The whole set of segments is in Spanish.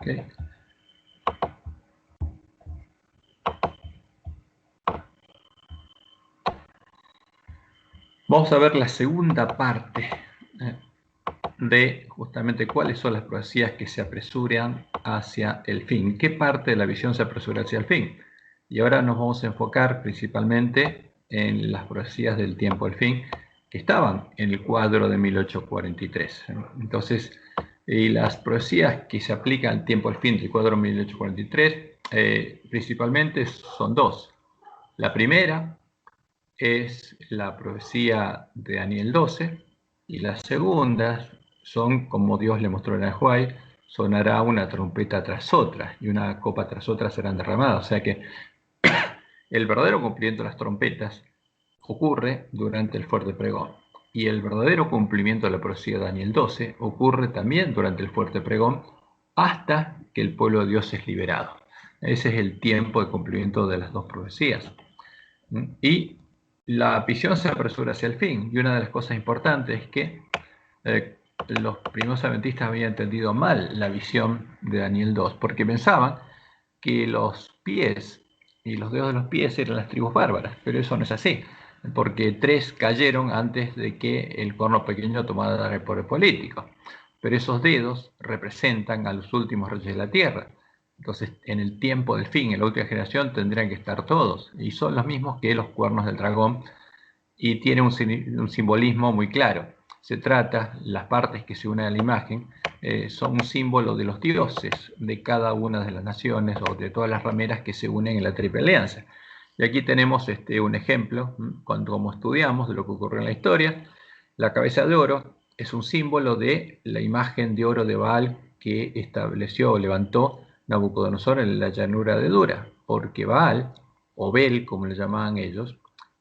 ¿Okay? Vamos a ver la segunda parte de justamente cuáles son las profecías que se apresuran hacia el fin. ¿Qué parte de la visión se apresura hacia el fin? Y ahora nos vamos a enfocar principalmente en las profecías del tiempo del fin que estaban en el cuadro de 1843. Entonces, y las profecías que se aplican al tiempo del fin del cuadro 1843 principalmente son dos. La primera es la profecía de Daniel 12 y las segundas son como Dios le mostró a Ajuay, sonará una trompeta tras otra y una copa tras otra serán derramadas. O sea que el verdadero cumplimiento de las trompetas ocurre durante el fuerte pregón y el verdadero cumplimiento de la profecía de Daniel 12 ocurre también durante el fuerte pregón hasta que el pueblo de Dios es liberado. Ese es el tiempo de cumplimiento de las dos profecías. Y la visión se apresura hacia el fin. Y una de las cosas importantes es que los primeros adventistas habían entendido mal la visión de Daniel 2, porque pensaban que los pies y los dedos de los pies eran las tribus bárbaras, pero eso no es así, porque 3 cayeron antes de que el cuerno pequeño tomara el poder político. Pero esos dedos representan a los últimos reyes de la tierra. Entonces, en el tiempo del fin, en la última generación, tendrían que estar todos, y son los mismos que los cuernos del dragón, y tiene un simbolismo muy claro. Se trata, las partes que se unen a la imagen, son un símbolo de los dioses de cada una de las naciones o de todas las rameras que se unen en la Triple Alianza. Y aquí tenemos un ejemplo, como estudiamos de lo que ocurrió en la historia. La cabeza de oro es un símbolo de la imagen de oro de Baal que estableció o levantó Nabucodonosor en la llanura de Dura, porque Baal, o Bel, como le llamaban ellos,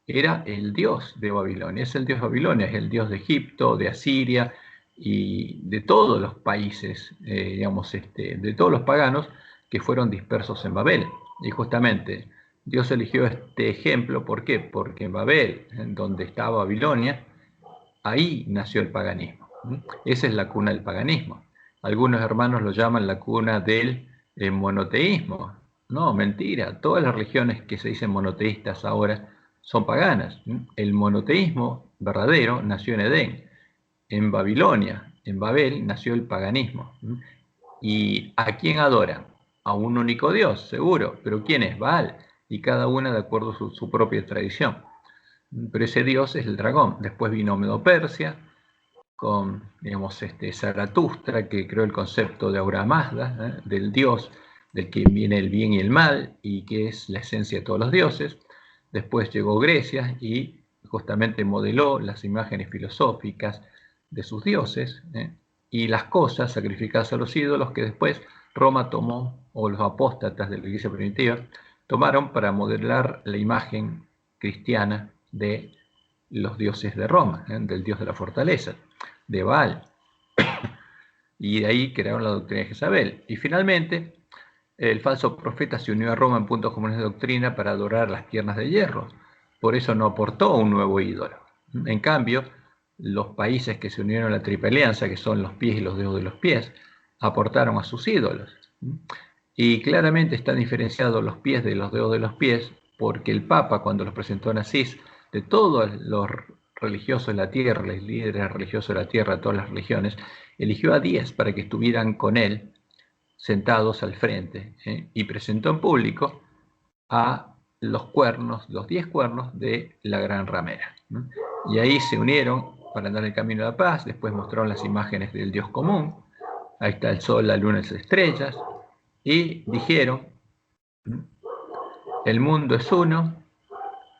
era el dios de Babilonia, es el dios de Babilonia, es el dios de Egipto, de Asiria y de todos los países, de todos los paganos que fueron dispersos en Babel. Y justamente Dios eligió este ejemplo, ¿por qué? Porque en Babel, en donde estaba Babilonia, ahí nació el paganismo. Esa es la cuna del paganismo. Algunos hermanos lo llaman la cuna del monoteísmo. No, mentira. Todas las religiones que se dicen monoteístas ahora son paganas. El monoteísmo verdadero nació en Edén, en Babilonia, en Babel nació el paganismo. ¿Y a quién adoran? A un único Dios, seguro. ¿Pero quién es? Baal. Y cada una de acuerdo a su propia tradición. Pero ese Dios es el dragón. Después vino Medo-Persia con, digamos, Zaratustra, que creó el concepto de Ahura Mazda, del Dios del que viene el bien y el mal, y que es la esencia de todos los dioses. Después llegó Grecia y justamente modeló las imágenes filosóficas de sus dioses, y las cosas sacrificadas a los ídolos que después Roma tomó, o los apóstatas de la iglesia primitiva, tomaron para modelar la imagen cristiana de los dioses de Roma, del dios de la fortaleza, de Baal. Y de ahí crearon la doctrina de Jezabel. Y finalmente, el falso profeta se unió a Roma en puntos comunes de doctrina para adorar las piernas de hierro. Por eso no aportó un nuevo ídolo. En cambio, los países que se unieron a la Triple Alianza, que son los pies y los dedos de los pies, aportaron a sus ídolos. Y claramente están diferenciados los pies de los dedos de los pies, porque el Papa, cuando los presentó en Asís, de todos los religiosos de la tierra, los líderes religiosos de la tierra, de todas las religiones, eligió a 10 para que estuvieran con él, sentados al frente, y presentó en público a los cuernos, los 10 cuernos de la gran ramera. Y ahí se unieron para andar el camino de la paz, después mostraron las imágenes del Dios común, ahí está el sol, la luna y las estrellas, y dijeron, el mundo es uno,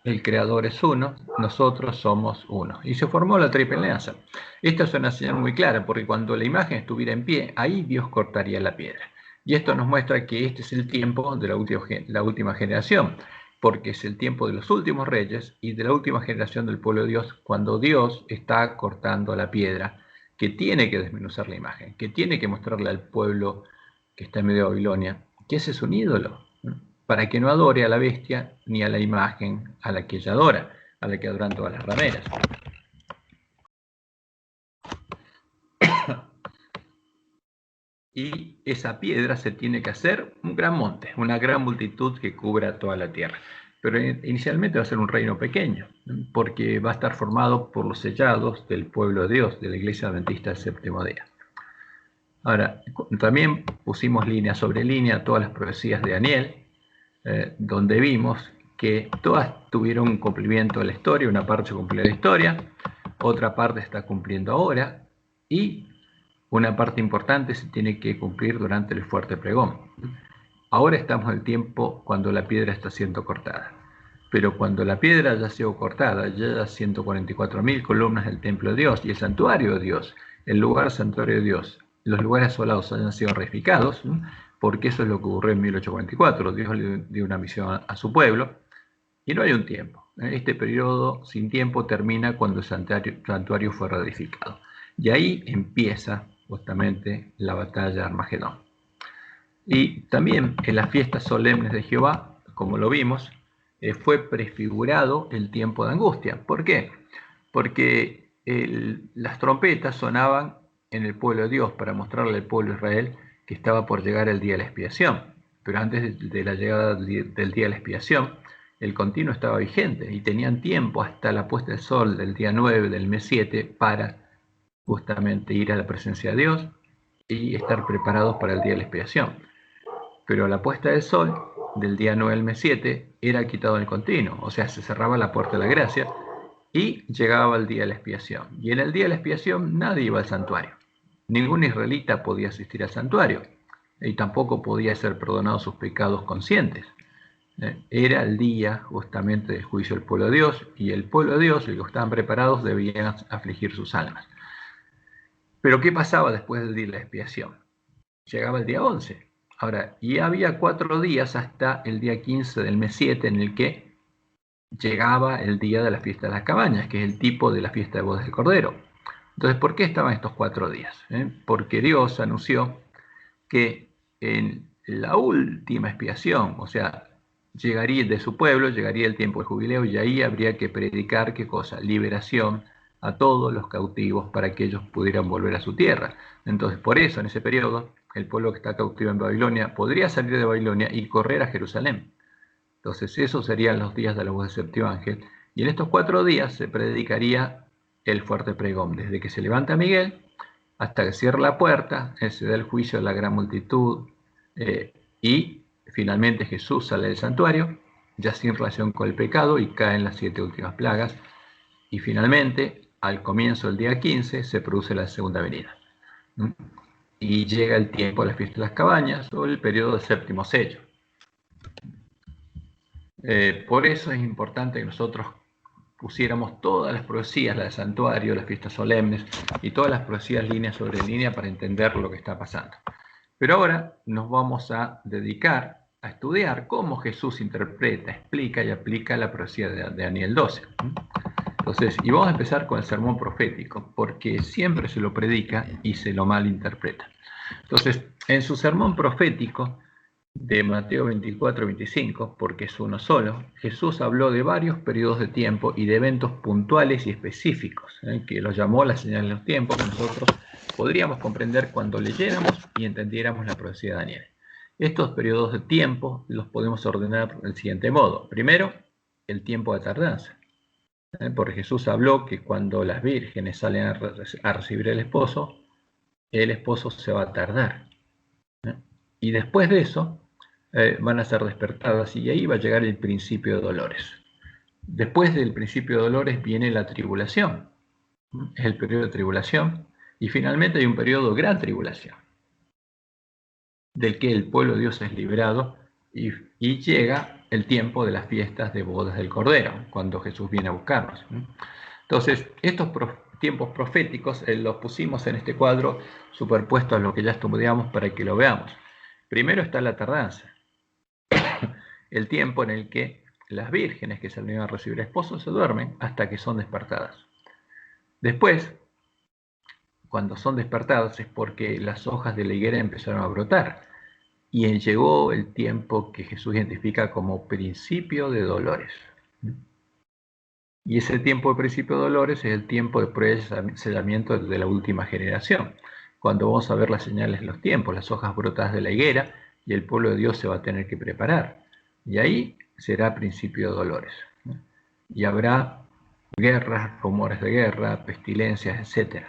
el creador es uno, nosotros somos uno. Y se formó la Triple Alianza. Esta es una señal muy clara, porque cuando la imagen estuviera en pie, ahí Dios cortaría la piedra. Y esto nos muestra que este es el tiempo de la última generación, porque es el tiempo de los últimos reyes y de la última generación del pueblo de Dios, cuando Dios está cortando la piedra, que tiene que desmenuzar la imagen, que tiene que mostrarle al pueblo que está en medio de Babilonia, que ese es un ídolo, para que no adore a la bestia ni a la imagen a la que ella adora, a la que adoran todas las rameras. y esa piedra se tiene que hacer un gran monte, una gran multitud que cubra toda la tierra. Pero inicialmente va a ser un reino pequeño, porque va a estar formado por los sellados del pueblo de Dios, de la Iglesia Adventista del Séptimo Día. Ahora, también pusimos línea sobre línea todas las profecías de Daniel, donde vimos que todas tuvieron un cumplimiento de la historia, una parte se cumplió la historia, otra parte está cumpliendo ahora, y una parte importante se tiene que cumplir durante el fuerte pregón. Ahora estamos en el tiempo cuando la piedra está siendo cortada. Pero cuando la piedra haya sido cortada, ya 144.000 columnas del templo de Dios y el santuario de Dios, el lugar santuario de Dios, los lugares asolados hayan sido reedificados, porque eso es lo que ocurrió en 1844. Dios le dio una misión a su pueblo y no hay un tiempo. Este periodo sin tiempo termina cuando el santuario fue reedificado. Y ahí empieza justamente la batalla de Armagedón. Y también en las fiestas solemnes de Jehová, como lo vimos, fue prefigurado el tiempo de angustia. ¿Por qué? Porque las trompetas sonaban en el pueblo de Dios para mostrarle al pueblo de Israel que estaba por llegar el día de la expiación. Pero antes de la llegada del día de la expiación, el continuo estaba vigente y tenían tiempo hasta la puesta del sol del día 9 del mes 7 para justamente ir a la presencia de Dios y estar preparados para el día de la expiación. Pero a la puesta del sol del día 9 del mes 7 era quitado el continuo, o sea, se cerraba la puerta de la gracia y llegaba el día de la expiación. Y en el día de la expiación nadie iba al santuario. Ningún israelita podía asistir al santuario y tampoco podía ser perdonado sus pecados conscientes. Era el día justamente del juicio del pueblo de Dios, y el pueblo de Dios, los que estaban preparados, debían afligir sus almas. Pero ¿qué pasaba después del día de la expiación? Llegaba el día 11. Ahora, y había 4 días hasta el día 15 del mes 7 en el que llegaba el día de la fiesta de las cabañas, que es el tipo de la fiesta de bodas del Cordero. Entonces, ¿por qué estaban estos 4 días? Porque Dios anunció que en la última expiación, o sea, llegaría de su pueblo, llegaría el tiempo del jubileo, y ahí habría que predicar, ¿qué cosa? Liberación a todos los cautivos para que ellos pudieran volver a su tierra. Entonces, por eso, en ese periodo, el pueblo que está cautivo en Babilonia podría salir de Babilonia y correr a Jerusalén. Entonces, esos serían los días de la voz del séptimo ángel. Y en estos 4 días se predicaría el fuerte pregón, desde que se levanta Miguel hasta que cierra la puerta, se da el juicio de la gran multitud, y finalmente Jesús sale del santuario, ya sin relación con el pecado, y caen las 7 últimas plagas. Y finalmente, al comienzo del día 15, se produce la segunda venida. Y llega el tiempo de la fiesta de las cabañas, o el periodo del séptimo sello. Por eso es importante que nosotros pusiéramos todas las profecías, la del santuario, las fiestas solemnes y todas las profecías línea sobre línea para entender lo que está pasando. Pero ahora nos vamos a dedicar a estudiar cómo Jesús interpreta, explica y aplica la profecía de Daniel 12. Entonces, y vamos a empezar con el sermón profético, porque siempre se lo predica y se lo malinterpreta. Entonces, en su sermón profético de Mateo 24-25, porque es uno solo, Jesús habló de varios periodos de tiempo y de eventos puntuales y específicos, que los llamó la señal de los tiempos, que nosotros podríamos comprender cuando leyéramos y entendiéramos la profecía de Daniel. Estos periodos de tiempo los podemos ordenar del siguiente modo. Primero, el tiempo de tardanza. Porque Jesús habló que cuando las vírgenes salen a recibir el esposo se va a tardar. Y después de eso, van a ser despertadas, y ahí va a llegar el principio de dolores. Después del principio de dolores viene la tribulación, es el periodo de tribulación, y finalmente hay un periodo de gran tribulación, del que el pueblo de Dios es liberado, y llega el tiempo de las fiestas de bodas del Cordero, cuando Jesús viene a buscarnos. Entonces, estos tiempos proféticos los pusimos en este cuadro superpuesto a lo que ya estudiamos para que lo veamos. Primero está la tardanza, el tiempo en el que las vírgenes que salieron a recibir esposos se duermen hasta que son despertadas. Después, cuando son despertadas es porque las hojas de la higuera empezaron a brotar, y llegó el tiempo que Jesús identifica como principio de dolores. Y ese tiempo de principio de dolores es el tiempo de prueba y sellamiento de la última generación, cuando vamos a ver las señales de los tiempos, las hojas brotadas de la higuera, y el pueblo de Dios se va a tener que preparar. Y ahí será principio de dolores. Y habrá guerras, rumores de guerra, pestilencias, etc.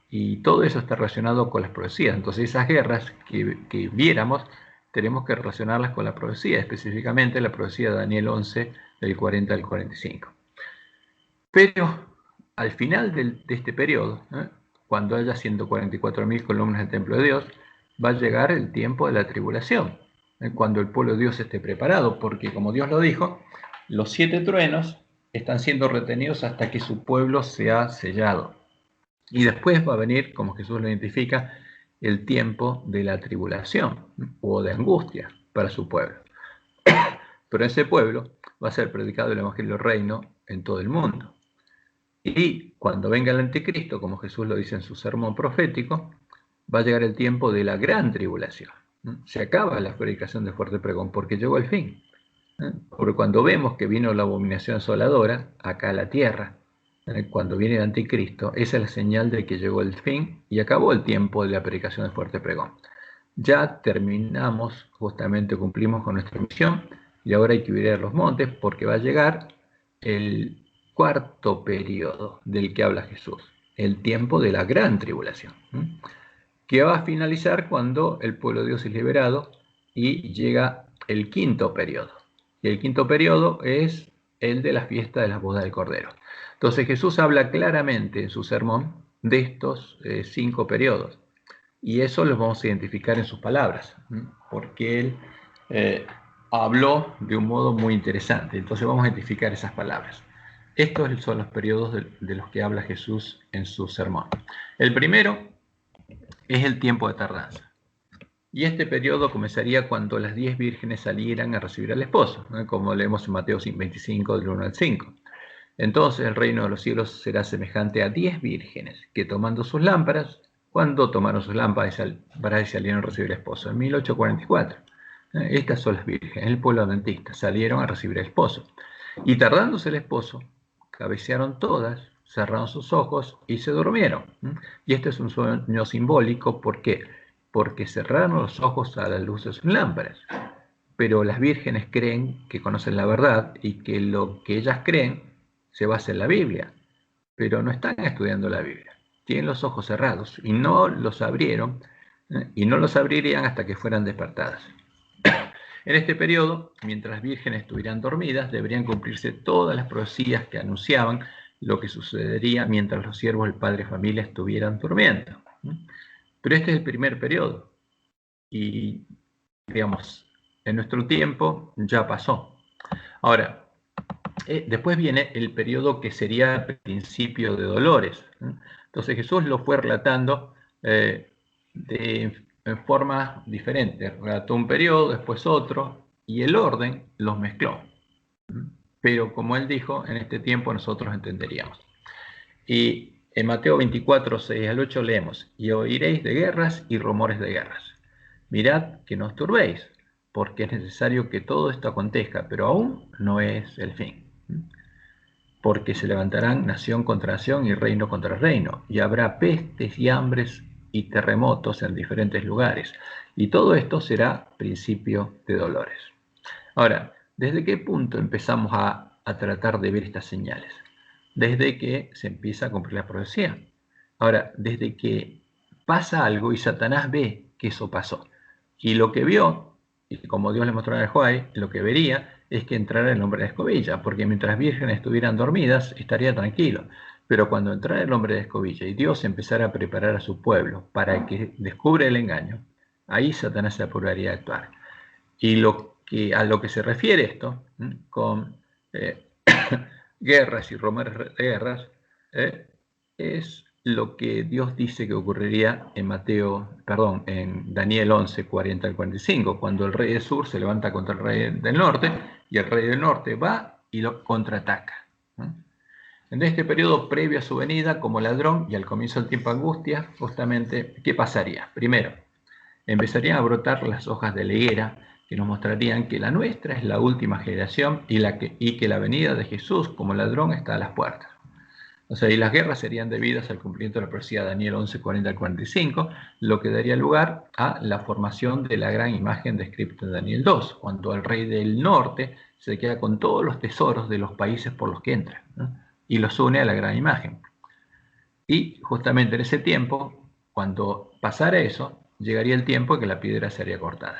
Y todo eso está relacionado con las profecías. Entonces esas guerras que viéramos, tenemos que relacionarlas con la profecía, específicamente la profecía de Daniel 11, del 40 al 45. Pero al final de este periodo, cuando haya 144.000 columnas del templo de Dios, va a llegar el tiempo de la tribulación, cuando el pueblo de Dios esté preparado, porque como Dios lo dijo, los 7 truenos están siendo retenidos hasta que su pueblo sea sellado. Y después va a venir, como Jesús lo identifica, el tiempo de la tribulación o de angustia para su pueblo. Pero ese pueblo va a ser predicado el Evangelio del Reino en todo el mundo. Y cuando venga el anticristo, como Jesús lo dice en su sermón profético, va a llegar el tiempo de la gran tribulación. Se acaba la predicación de fuerte pregón porque llegó el fin. Porque cuando vemos que vino la abominación asoladora acá a la tierra, cuando viene el anticristo, esa es la señal de que llegó el fin y acabó el tiempo de la predicación de fuerte pregón. Ya terminamos, justamente cumplimos con nuestra misión y ahora hay que huir a los montes porque va a llegar el cuarto periodo del que habla Jesús, el tiempo de la gran tribulación, que va a finalizar cuando el pueblo de Dios es liberado y llega el quinto periodo. Y el quinto periodo es el de la fiesta de las bodas del Cordero. Entonces Jesús habla claramente en su sermón de estos 5 periodos. Y eso lo vamos a identificar en sus palabras, porque él habló de un modo muy interesante. Entonces vamos a identificar esas palabras. Estos son los periodos de los que habla Jesús en su sermón. El primero es el tiempo de tardanza. Y este periodo comenzaría cuando las 10 vírgenes salieran a recibir al esposo, ¿no? Como leemos en Mateo 25, del 1 al 5. Entonces el reino de los cielos será semejante a 10 vírgenes que tomando sus lámparas, cuando tomaron sus lámparas y salieron a recibir al esposo. En 1844. Estas son las vírgenes, el pueblo adventista, salieron a recibir al esposo. Y tardándose el esposo, cabecearon todas, cerraron sus ojos y se durmieron. Y este es un sueño simbólico, ¿por qué? Porque cerraron los ojos a la luz de sus lámparas. Pero las vírgenes creen que conocen la verdad y que lo que ellas creen se basa en la Biblia, pero no están estudiando la Biblia. Tienen los ojos cerrados y no los abrieron y no los abrirían hasta que fueran despertadas. En este periodo, mientras las vírgenes estuvieran dormidas, deberían cumplirse todas las profecías que anunciaban lo que sucedería mientras los siervos del padre de familia estuvieran durmiendo. Pero este es el primer periodo y, digamos, en nuestro tiempo ya pasó. Ahora, después viene el periodo que sería el principio de dolores. Entonces Jesús lo fue relatando en formas diferentes. Relató un periodo, después otro, y el orden los mezcló. Pero como él dijo, en este tiempo nosotros entenderíamos. Y en Mateo 24, 6 al 8 leemos: y oiréis de guerras y rumores de guerras. Mirad que no os turbéis, porque es necesario que todo esto acontezca, pero aún no es el fin. Porque se levantarán nación contra nación y reino contra reino, y habrá pestes y hambres y terremotos en diferentes lugares, y todo esto será principio de dolores. Ahora, ¿desde qué punto empezamos a tratar de ver estas señales? Desde que se empieza a cumplir la profecía. Ahora, desde que pasa algo y Satanás ve que eso pasó, y lo que vio, y como Dios le mostró a Joai, lo que vería es que entrara el hombre de escobilla, porque mientras vírgenes estuvieran dormidas, estaría tranquilo. Pero cuando entrara el hombre de escobilla y Dios empezara a preparar a su pueblo para que descubra el engaño, ahí Satanás se apuraría a actuar. Y a lo que se refiere esto, con guerras y rumores de guerras, es lo que Dios dice que ocurriría en Daniel 11, 40 al 45, cuando el rey del sur se levanta contra el rey del norte, y el rey del norte va y lo contraataca. En este periodo previo a su venida como ladrón y al comienzo del tiempo de angustia, justamente, ¿qué pasaría? Primero, empezarían a brotar las hojas de la higuera, que nos mostrarían que la nuestra es la última generación y que la venida de Jesús como ladrón está a las puertas. O sea, y las guerras serían debidas al cumplimiento de la profecía de Daniel 11, 40 al 45, lo que daría lugar a la formación de la gran imagen descrita en Daniel 2, cuando el rey del norte se queda con todos los tesoros de los países por los que entra, ¿no? Y los une a la gran imagen. Y justamente en ese tiempo, cuando pasara eso, llegaría el tiempo en que la piedra sería cortada.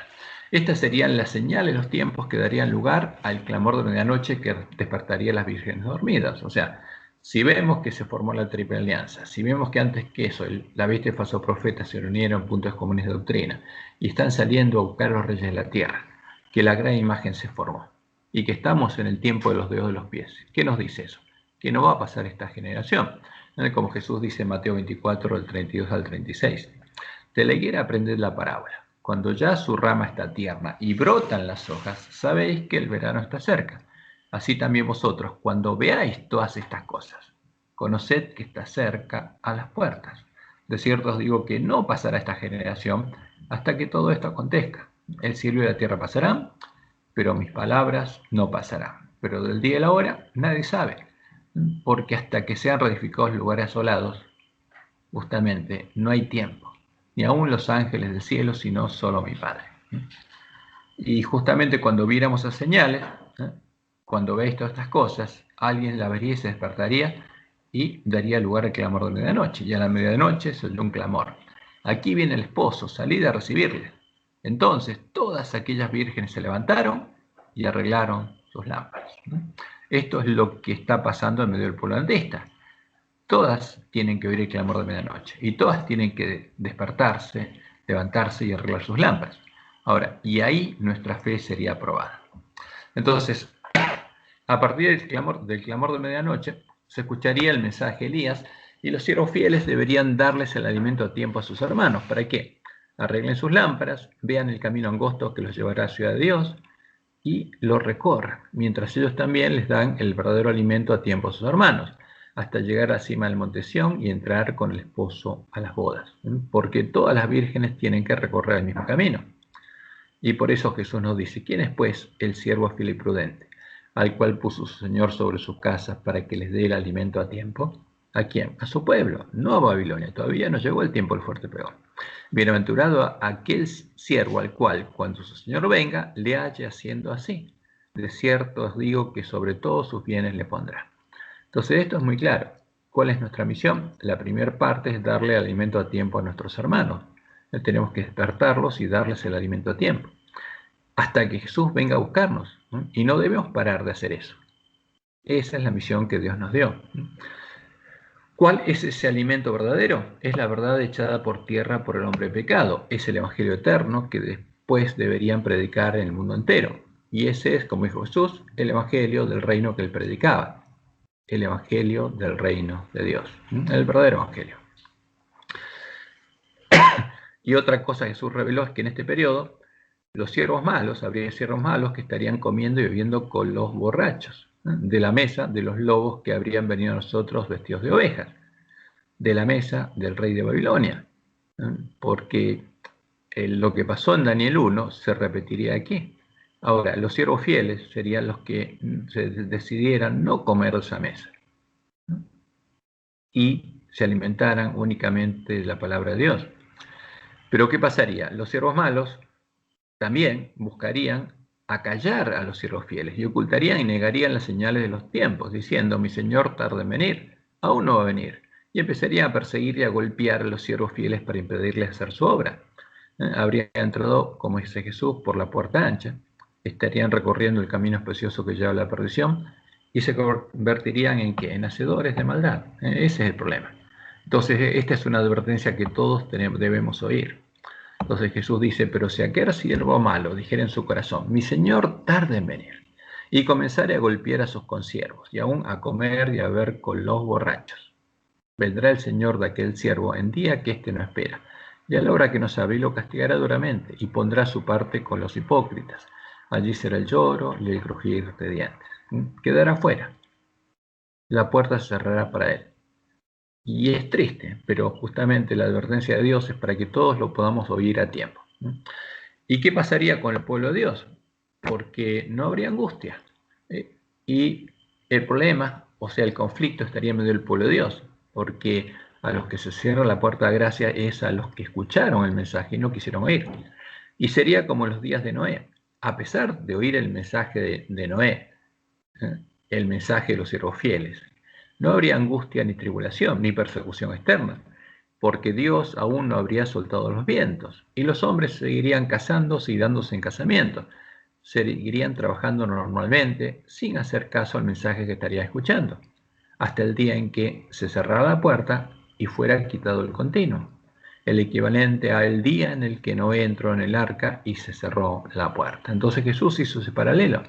Estas serían las señales, los tiempos que darían lugar al clamor de medianoche que despertaría a las vírgenes dormidas. O sea, si vemos que se formó la triple alianza, si vemos que antes que eso la bestia y falso profeta se reunieron en puntos comunes de doctrina y están saliendo a buscar a los reyes de la tierra, que la gran imagen se formó y que estamos en el tiempo de los dedos de los pies, ¿qué nos dice eso? Que no va a pasar esta generación, como Jesús dice en Mateo 24, del 32 al 36. De la higuera aprended la parábola. Cuando ya su rama está tierna y brotan las hojas, sabéis que el verano está cerca. Así también vosotros, cuando veáis todas estas cosas, conoced que está cerca a las puertas. De cierto os digo que no pasará esta generación hasta que todo esto acontezca. El cielo y la tierra pasarán, pero mis palabras no pasarán. Pero del día y la hora nadie sabe, porque hasta que sean reedificados lugares asolados, justamente no hay tiempo, ni aún los ángeles del cielo, sino solo mi Padre. Y justamente cuando viéramos esas señales, cuando veis todas estas cosas, alguien la vería y se despertaría y daría lugar al clamor de medianoche. Y a la medianoche saldrá un clamor. Aquí viene el esposo, salid a recibirle. Entonces todas aquellas vírgenes se levantaron y arreglaron sus lámparas. Esto es lo que está pasando en medio del pueblo adventista. Todas tienen que oír el clamor de medianoche y todas tienen que despertarse, levantarse y arreglar sus lámparas. Ahora, y ahí nuestra fe sería aprobada. Entonces, a partir del clamor de medianoche, se escucharía el mensaje de Elías y los siervos fieles deberían darles el alimento a tiempo a sus hermanos. ¿Para qué? Arreglen sus lámparas, vean el camino angosto que los llevará a Ciudad de Dios y lo recorran, mientras ellos también les dan el verdadero alimento a tiempo a sus hermanos, hasta llegar a la cima del monte Sión y entrar con el esposo a las bodas, porque todas las vírgenes tienen que recorrer el mismo camino. Y por eso Jesús nos dice, ¿quién es pues el siervo fiel y prudente, al cual puso su Señor sobre sus casas para que les dé el alimento a tiempo? ¿A quién? A su pueblo, no a Babilonia. Todavía no llegó el tiempo del fuerte pregón. Bienaventurado aquel siervo al cual, cuando su Señor venga, le halle haciendo así. De cierto os digo que sobre todos sus bienes le pondrá. Entonces esto es muy claro. ¿Cuál es nuestra misión? La primera parte es darle alimento a tiempo a nuestros hermanos. Tenemos que despertarlos y darles el alimento a tiempo, hasta que Jesús venga a buscarnos, ¿no? Y no debemos parar de hacer eso. Esa es la misión que Dios nos dio. ¿Cuál es ese alimento verdadero? Es la verdad echada por tierra por el hombre pecado. Es el Evangelio eterno que después deberían predicar en el mundo entero. Y ese es, como dijo Jesús, el Evangelio del reino que él predicaba. El Evangelio del reino de Dios. El verdadero Evangelio. Y otra cosa que Jesús reveló es que en este periodo los siervos malos, habría siervos malos que estarían comiendo y bebiendo con los borrachos, de la mesa de los lobos que habrían venido a nosotros vestidos de ovejas, de la mesa del rey de Babilonia, porque lo que pasó en Daniel 1 se repetiría aquí. Ahora, los siervos fieles serían los que se decidieran no comer esa mesa y se alimentaran únicamente de la palabra de Dios. Pero ¿qué pasaría? Los siervos malos también buscarían acallar a los siervos fieles y ocultarían y negarían las señales de los tiempos, diciendo, mi Señor tarda en venir, aún no va a venir. Y empezarían a perseguir y a golpear a los siervos fieles para impedirles hacer su obra. Habrían entrado, como dice Jesús, por la puerta ancha, estarían recorriendo el camino espacioso que lleva a la perdición y se convertirían en ¿qué? En hacedores de maldad. Ese es el problema. Entonces, esta es una advertencia que todos debemos oír. Entonces Jesús dice, pero si aquel siervo malo dijera en su corazón, mi Señor tarda en venir, y comenzare a golpear a sus consiervos, y aún a comer y a beber con los borrachos, vendrá el Señor de aquel siervo en día que éste no espera, y a la hora que no sabe lo castigará duramente, y pondrá su parte con los hipócritas. Allí será el lloro y el crujir de dientes. Quedará fuera. La puerta se cerrará para él. Y es triste, pero justamente la advertencia de Dios es para que todos lo podamos oír a tiempo. ¿Y qué pasaría con el pueblo de Dios? Porque no habría angustia. Y el problema O sea, el conflicto estaría en medio del pueblo de Dios, porque a los que se cierra la puerta de gracia es a los que escucharon el mensaje y no quisieron oír. Y sería como los días de Noé. A pesar de oír el mensaje de Noé, el mensaje de los siervos fieles, no habría angustia ni tribulación, ni persecución externa, porque Dios aún no habría soltado los vientos, y los hombres seguirían casándose y dándose en casamiento, seguirían trabajando normalmente, sin hacer caso al mensaje que estarían escuchando, hasta el día en que se cerrara la puerta y fuera quitado el continuo, el equivalente al día en el que Noé entró en el arca y se cerró la puerta. Entonces Jesús hizo ese paralelo.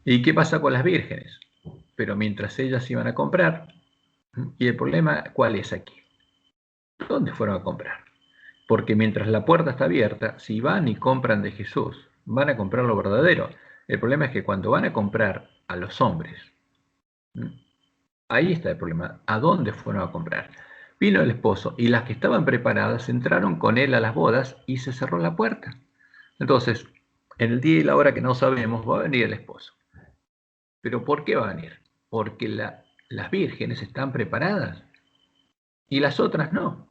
¿Y qué pasa con las vírgenes? Pero mientras ellas iban a comprar, y el problema, ¿cuál es aquí? ¿Dónde fueron a comprar? Porque mientras la puerta está abierta, si van y compran de Jesús, van a comprar lo verdadero. El problema es que cuando van a comprar a los hombres, ahí está el problema. ¿A dónde fueron a comprar? Vino el esposo y las que estaban preparadas entraron con él a las bodas y se cerró la puerta. Entonces, en el día y la hora que no sabemos, va a venir el esposo. ¿Pero por qué va a venir? Porque las vírgenes están preparadas y las otras no.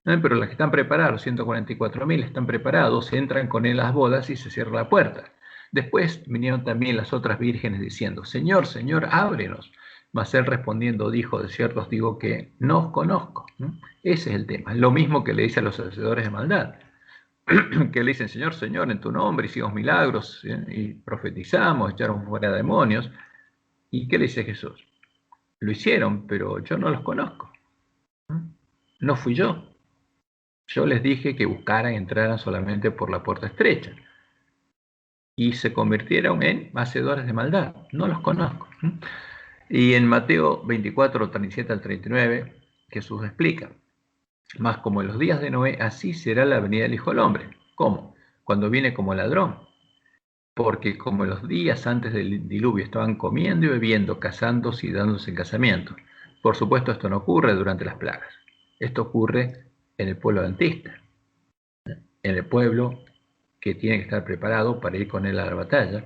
Pero las que están preparadas, los 144.000 están preparados, entran con él a las bodas y se cierra la puerta. Después vinieron también las otras vírgenes diciendo, Señor, Señor, ábrenos. Mas él respondiendo dijo, de cierto os digo que no os conozco. Ese es el tema. Lo mismo que le dice a los hacedores de maldad, que le dicen, Señor, Señor, en tu nombre hicimos milagros y profetizamos, echaron fuera demonios. ¿Y qué le dice Jesús? Lo hicieron, pero yo no los conozco. No fui yo. Yo les dije que buscaran, entraran solamente por la puerta estrecha. Y se convirtieron en hacedores de maldad. No los conozco. Y en Mateo 24, 37 al 39, Jesús explica, mas como en los días de Noé, así será la venida del Hijo del Hombre. ¿Cómo? Cuando viene como ladrón. Porque como en los días antes del diluvio estaban comiendo y bebiendo, casándose y dándose en casamiento. Por supuesto, esto no ocurre durante las plagas. Esto ocurre en el pueblo adventista, en el pueblo que tiene que estar preparado para ir con él a la batalla,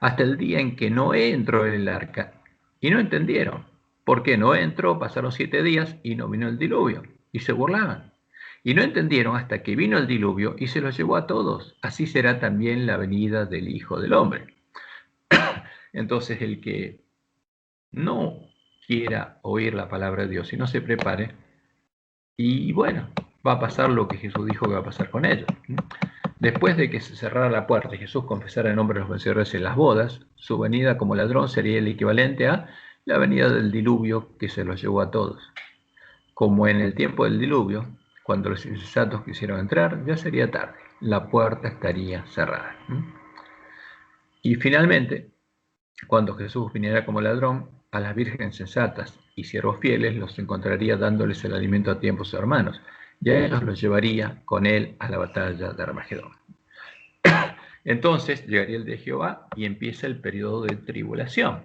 hasta el día en que Noé entró en el arca y no entendieron. ¿Por qué Noé entró? Pasaron 7 días y no vino el diluvio y se burlaban. Y no entendieron hasta que vino el diluvio y se los llevó a todos. Así será también la venida del Hijo del Hombre. Entonces el que no quiera oír la palabra de Dios y no se prepare, y bueno, va a pasar lo que Jesús dijo que va a pasar con ellos. Después de que se cerrara la puerta y Jesús confesara el nombre de los vencedores en las bodas, su venida como ladrón sería el equivalente a la venida del diluvio que se los llevó a todos. Como en el tiempo del diluvio, cuando los insensatos quisieron entrar, ya sería tarde, la puerta estaría cerrada. Y finalmente, cuando Jesús viniera como ladrón, a las vírgenes sensatas y siervos fieles los encontraría dándoles el alimento a tiempo a sus hermanos, y a ellos los llevaría con él a la batalla de Armagedón. Entonces llegaría el día de Jehová y empieza el periodo de tribulación.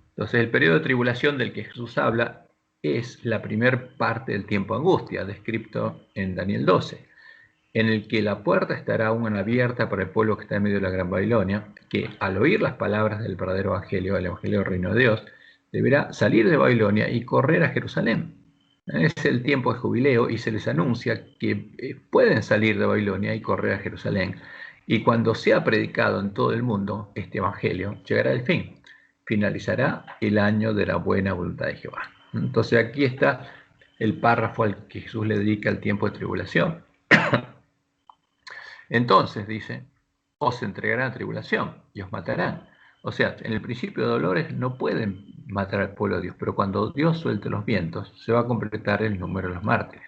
Entonces el periodo de tribulación del que Jesús habla es la primera parte del tiempo de angustia, descrito en Daniel 12, en el que la puerta estará aún abierta para el pueblo que está en medio de la Gran Babilonia, que al oír las palabras del verdadero evangelio, el evangelio del reino de Dios, deberá salir de Babilonia y correr a Jerusalén. Es el tiempo de jubileo y se les anuncia que pueden salir de Babilonia y correr a Jerusalén. Y cuando sea predicado en todo el mundo este evangelio, llegará el fin. Finalizará el año de la buena voluntad de Jehová. Entonces aquí está el párrafo al que Jesús le dedica el tiempo de tribulación. Entonces, dice, os entregarán a tribulación y os matarán. O sea, en el principio de dolores no pueden matar al pueblo de Dios, pero cuando Dios suelte los vientos, se va a completar el número de los mártires.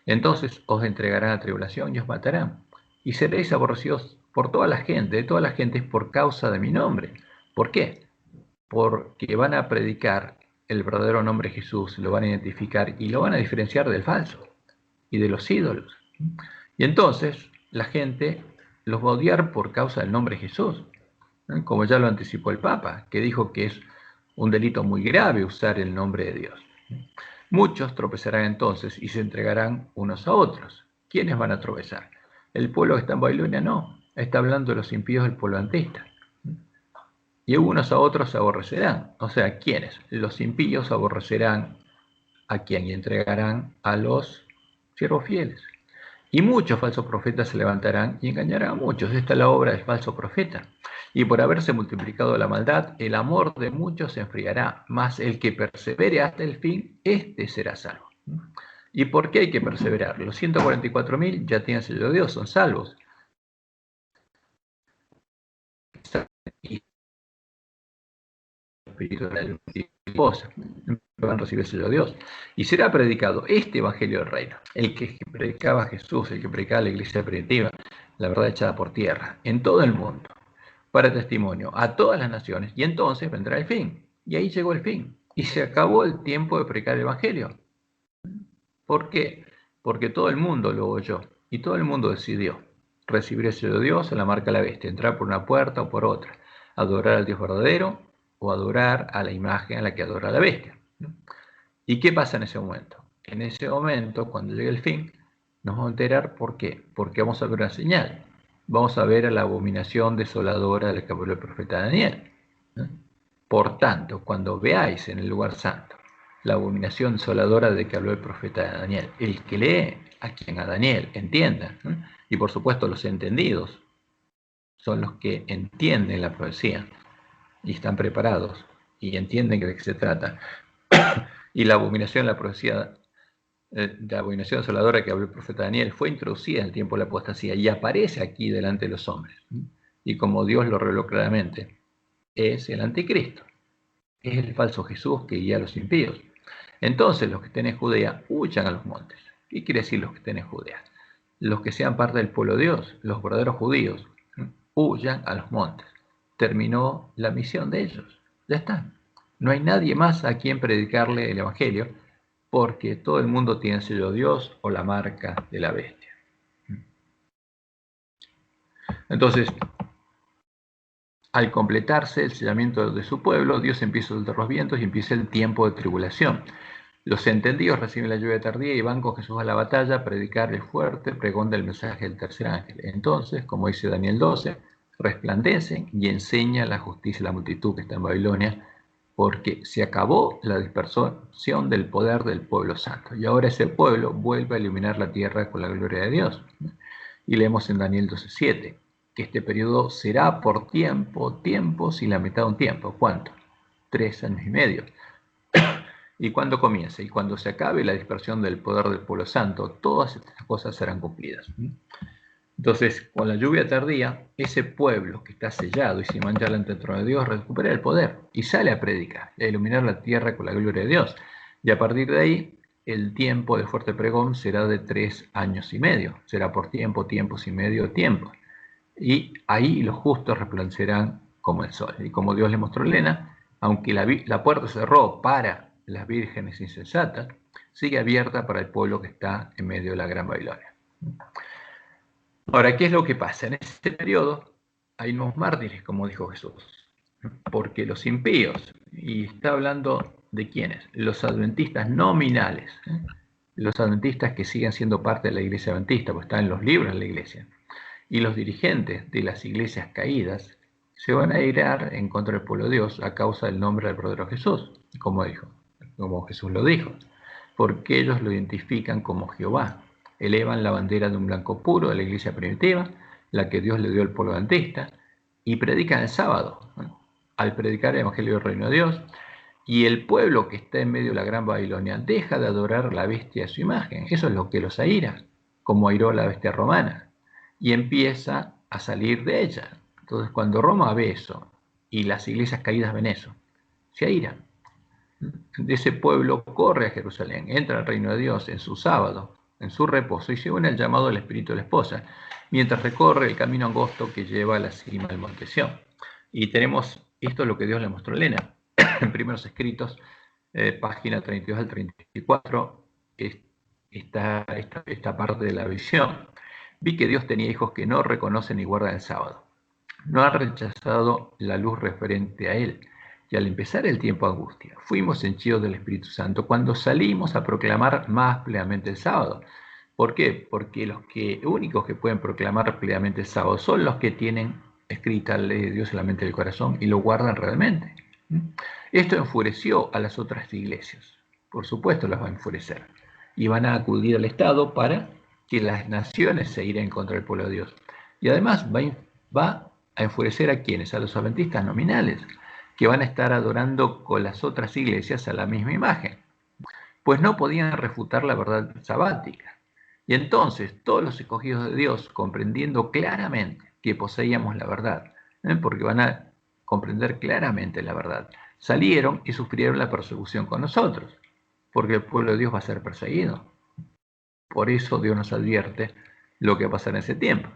Entonces os entregarán a tribulación y os matarán. Y seréis aborrecidos por toda la gente, de todas las gentes, por causa de mi nombre. ¿Por qué? Porque van a predicar el verdadero nombre de Jesús, lo van a identificar y lo van a diferenciar del falso y de los ídolos. Y entonces la gente los va a odiar por causa del nombre de Jesús, como ya lo anticipó el Papa, que dijo que es un delito muy grave usar el nombre de Dios. Muchos tropezarán entonces y se entregarán unos a otros. ¿Quiénes van a tropezar? El pueblo que está en Babilonia no, está hablando de los impíos del pueblo antista. y unos a otros se aborrecerán. O sea, ¿quiénes? Los impíos aborrecerán a quien y entregarán a los siervos fieles. Y muchos falsos profetas se levantarán y engañarán a muchos. Esta es la obra del falso profeta. Y por haberse multiplicado la maldad, el amor de muchos se enfriará, mas el que persevere hasta el fin, éste será salvo. ¿Y por qué hay que perseverar? Los 144.000 ya tienen sello de Dios, son salvos. Y van a recibir el sello de Dios. Y será predicado este evangelio del reino. El que predicaba a Jesús, el que predicaba a la iglesia primitiva, la verdad echada por tierra, en todo el mundo, para testimonio a todas las naciones, y entonces vendrá el fin. Y ahí llegó el fin. Y se acabó el tiempo de predicar el evangelio. ¿Por qué? Porque todo el mundo lo oyó y todo el mundo decidió recibir el sello de Dios, la marca de la bestia, entrar por una puerta o por otra, adorar al Dios verdadero o adorar a la imagen a la que adora la bestia. ¿Y qué pasa en ese momento? En ese momento, cuando llegue el fin, nos vamos a enterar por qué. Porque vamos a ver una señal. Vamos a ver a la abominación desoladora de la que habló el profeta Daniel. Por tanto, cuando veáis en el lugar santo la abominación desoladora de que habló el profeta Daniel, el que lee a quien a Daniel entienda, y por supuesto los entendidos son los que entienden la profecía y están preparados y entienden de qué se trata. Y la abominación, la profecía de la abominación desoladora que habló el profeta Daniel fue introducida en el tiempo de la apostasía y aparece aquí delante de los hombres. Y como Dios lo reveló claramente, es el anticristo, es el falso Jesús que guía a los impíos. Entonces los que estén en Judea huyan a los montes. ¿Qué quiere decir los que estén en Judea? Los que sean parte del pueblo de Dios, los verdaderos judíos, huyan a los montes. Terminó la misión de ellos. Ya está. No hay nadie más a quien predicarle el Evangelio, porque todo el mundo tiene el sello de Dios o la marca de la bestia. Entonces, al completarse el sellamiento de su pueblo, Dios empieza a soltar los vientos y empieza el tiempo de tribulación. Los entendidos reciben la lluvia tardía y van con Jesús a la batalla a predicar el fuerte pregón del mensaje del tercer ángel. Entonces, como dice Daniel 12, resplandecen y enseña la justicia a la multitud que está en Babilonia, porque se acabó la dispersión del poder del pueblo santo. Y ahora ese pueblo vuelve a iluminar la tierra con la gloria de Dios. Y leemos en Daniel 12:7, que este periodo será por tiempos y la mitad de un tiempo. ¿Cuánto? 3 años y medio. ¿Y cuándo comienza? Y cuando se acabe la dispersión del poder del pueblo santo, todas estas cosas serán cumplidas. Entonces, con la lluvia tardía, ese pueblo que está sellado y sin manchar ante el trono de Dios recupera el poder y sale a predicar, a iluminar la tierra con la gloria de Dios. Y a partir de ahí, el tiempo de fuerte pregón será de 3 años y medio. Será por tiempos y medio, tiempo. Y ahí los justos resplandecerán como el sol. Y como Dios le mostró a Elena, aunque la puerta se cerró para las vírgenes insensatas, sigue abierta para el pueblo que está en medio de la Gran Babilonia. Ahora, ¿qué es lo que pasa? En este periodo hay unos mártires, como dijo Jesús, porque los impíos, y está hablando de quiénes, los adventistas nominales, los adventistas que siguen siendo parte de la iglesia adventista, pues están en los libros de la iglesia, y los dirigentes de las iglesias caídas se van a irar en contra del pueblo de Dios a causa del nombre del verdadero Jesús, como Jesús lo dijo, porque ellos lo identifican como Jehová, elevan la bandera de un blanco puro de la iglesia primitiva, la que Dios le dio al pueblo adventista, y predican el sábado, al predicar el evangelio del reino de Dios, y el pueblo que está en medio de la gran Babilonia deja de adorar la bestia a su imagen. Eso es lo que los aira, como airó la bestia romana, y empieza a salir de ella. Entonces, cuando Roma ve eso, y las iglesias caídas ven eso, se airan. Ese pueblo corre a Jerusalén, entra al reino de Dios en su sábado, en su reposo, y se une al llamado del espíritu de la esposa, mientras recorre el camino angosto que lleva a la cima del monte Sión. Y tenemos, esto es lo que Dios le mostró a Elena, en primeros escritos, página 32 al 34, esta parte de la visión. Vi que Dios tenía hijos que no reconocen ni guardan el sábado. No han rechazado la luz referente a él. Y al empezar el tiempo de angustia, fuimos henchidos del Espíritu Santo cuando salimos a proclamar más plenamente el sábado. ¿Por qué? Porque los únicos que pueden proclamar plenamente el sábado son los que tienen escrita la ley de Dios en la mente del corazón y lo guardan realmente. Esto enfureció a las otras iglesias. Por supuesto las va a enfurecer. Y van a acudir al Estado para que las naciones se iran contra el pueblo de Dios. Y además va a enfurecer a quienes, a los adventistas nominales, que van a estar adorando con las otras iglesias a la misma imagen, pues no podían refutar la verdad sabática. Y entonces todos los escogidos de Dios, comprendiendo claramente que poseíamos la verdad, porque van a comprender claramente la verdad, salieron y sufrieron la persecución con nosotros, porque el pueblo de Dios va a ser perseguido. Por eso Dios nos advierte lo que va a pasar en ese tiempo.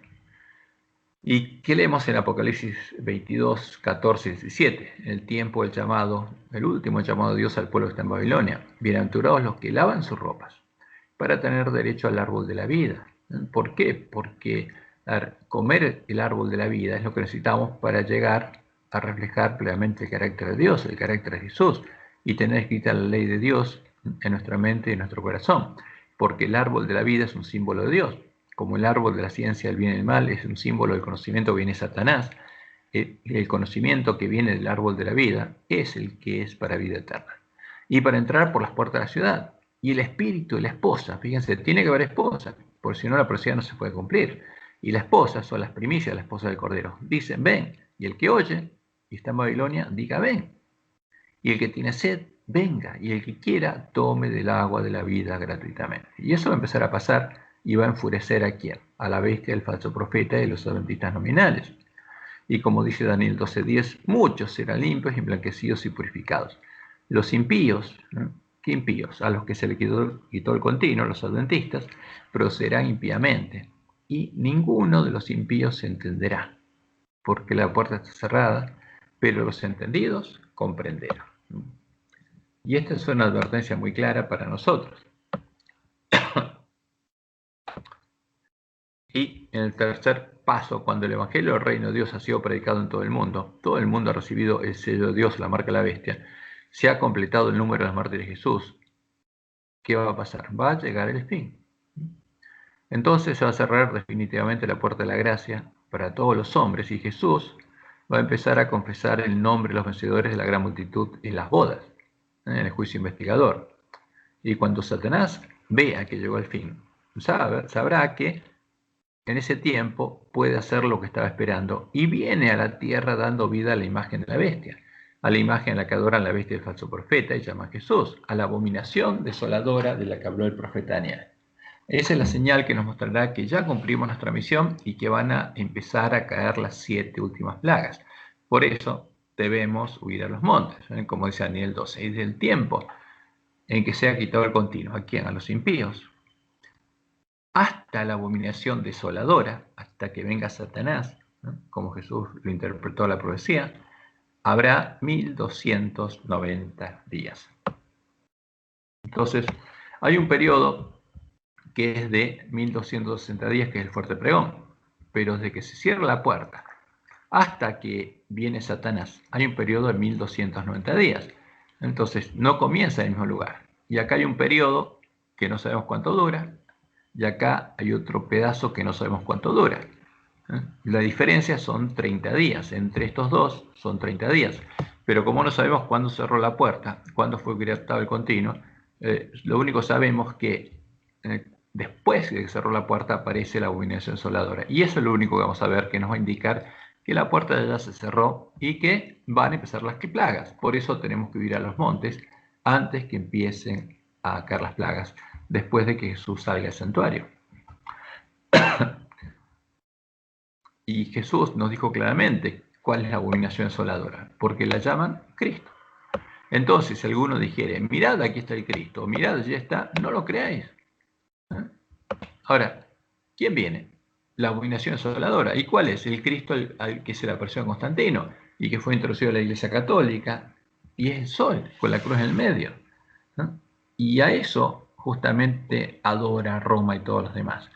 ¿Y qué leemos en Apocalipsis 22, 14 y 17? El tiempo, el llamado, el último llamado de Dios al pueblo que está en Babilonia. Bienaventurados los que lavan sus ropas para tener derecho al árbol de la vida. ¿Por qué? Porque comer el árbol de la vida es lo que necesitamos para llegar a reflejar plenamente el carácter de Dios, el carácter de Jesús, y tener escrita la ley de Dios en nuestra mente y en nuestro corazón. Porque el árbol de la vida es un símbolo de Dios. Como el árbol de la ciencia del bien y el mal es un símbolo del conocimiento que viene de Satanás, el conocimiento que viene del árbol de la vida es el que es para vida eterna. Y para entrar por las puertas de la ciudad. Y el espíritu y la esposa, fíjense, tiene que haber esposa, porque si no la profecía no se puede cumplir. Y la esposa son las primicias de la esposa del Cordero. Dicen, ven. Y el que oye y está en Babilonia, diga, ven. Y el que tiene sed, venga. Y el que quiera, tome del agua de la vida gratuitamente. Y eso va a empezar a pasar y va a enfurecer a quién, a la bestia, el falso profeta y los adventistas nominales. Y como dice Daniel 12:10, muchos serán limpios, emblanquecidos y purificados. Los impíos, ¿no? ¿Qué impíos? A los que se le quitó el continuo, los adventistas, procederán impíamente. Y ninguno de los impíos se entenderá, porque la puerta está cerrada, pero los entendidos comprenderán. Y esta es una advertencia muy clara para nosotros. Y en el tercer paso, cuando el Evangelio del Reino de Dios ha sido predicado en todo el mundo ha recibido el sello de Dios, la marca de la bestia, se ha completado el número de los mártires de Jesús, ¿qué va a pasar? Va a llegar el fin. Entonces se va a cerrar definitivamente la puerta de la gracia para todos los hombres y Jesús va a empezar a confesar el nombre de los vencedores de la gran multitud en las bodas, en el juicio investigador. Y cuando Satanás vea que llegó el fin, sabrá que en ese tiempo puede hacer lo que estaba esperando y viene a la tierra dando vida a la imagen de la bestia, a la imagen en la que adoran la bestia del falso profeta y llama a Jesús, a la abominación desoladora de la que habló el profeta Daniel. Esa es la señal que nos mostrará que ya cumplimos nuestra misión y que van a empezar a caer las 7 últimas plagas. Por eso debemos huir a los montes, como dice Daniel 12, es el tiempo en que se ha quitado el continuo. ¿A quién? A los impíos. Hasta la abominación desoladora, hasta que venga Satanás, ¿no? Como Jesús lo interpretó la profecía, habrá 1290 días. Entonces, hay un periodo que es de 1260 días, que es el fuerte pregón, pero desde que se cierra la puerta hasta que viene Satanás, hay un periodo de 1290 días. Entonces, no comienza en el mismo lugar. Y acá hay un periodo que no sabemos cuánto dura, y acá hay otro pedazo que no sabemos cuánto dura. La diferencia son 30 días, entre estos dos son 30 días, pero como no sabemos cuándo cerró la puerta, cuándo fue creado el continuo, lo único que sabemos es que después de que cerró la puerta aparece la abominación desoladora, y eso es lo único que vamos a ver, que nos va a indicar que la puerta ya se cerró y que van a empezar las plagas. Por eso tenemos que ir a los montes antes que empiecen a caer las plagas, después de que Jesús salga del santuario. Y Jesús nos dijo claramente cuál es la abominación desoladora, porque la llaman Cristo. Entonces, si alguno dijere, mirad, aquí está el Cristo, mirad, ya está, no lo creáis. Ahora, ¿quién viene? La abominación desoladora. ¿Y cuál es? El Cristo al que se le apareció a Constantino y que fue introducido a la Iglesia Católica, y es el sol, con la cruz en el medio. Y a eso justamente adora Roma y todos los demás.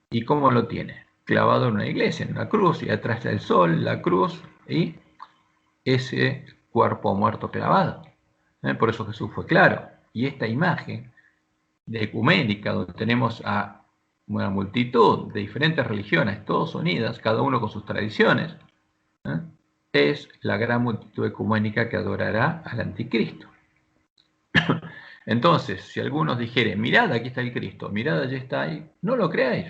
¿Y cómo lo tiene? Clavado en una iglesia, en una cruz, y atrás está el sol, la cruz y ese cuerpo muerto clavado. Por eso Jesús fue claro. Y esta imagen de ecuménica, donde tenemos a una multitud de diferentes religiones, todas unidas, cada uno con sus tradiciones, es la gran multitud ecuménica que adorará al anticristo. Entonces, si algunos dijeren, mirad, aquí está el Cristo, mirad, allí está ahí, no lo creáis,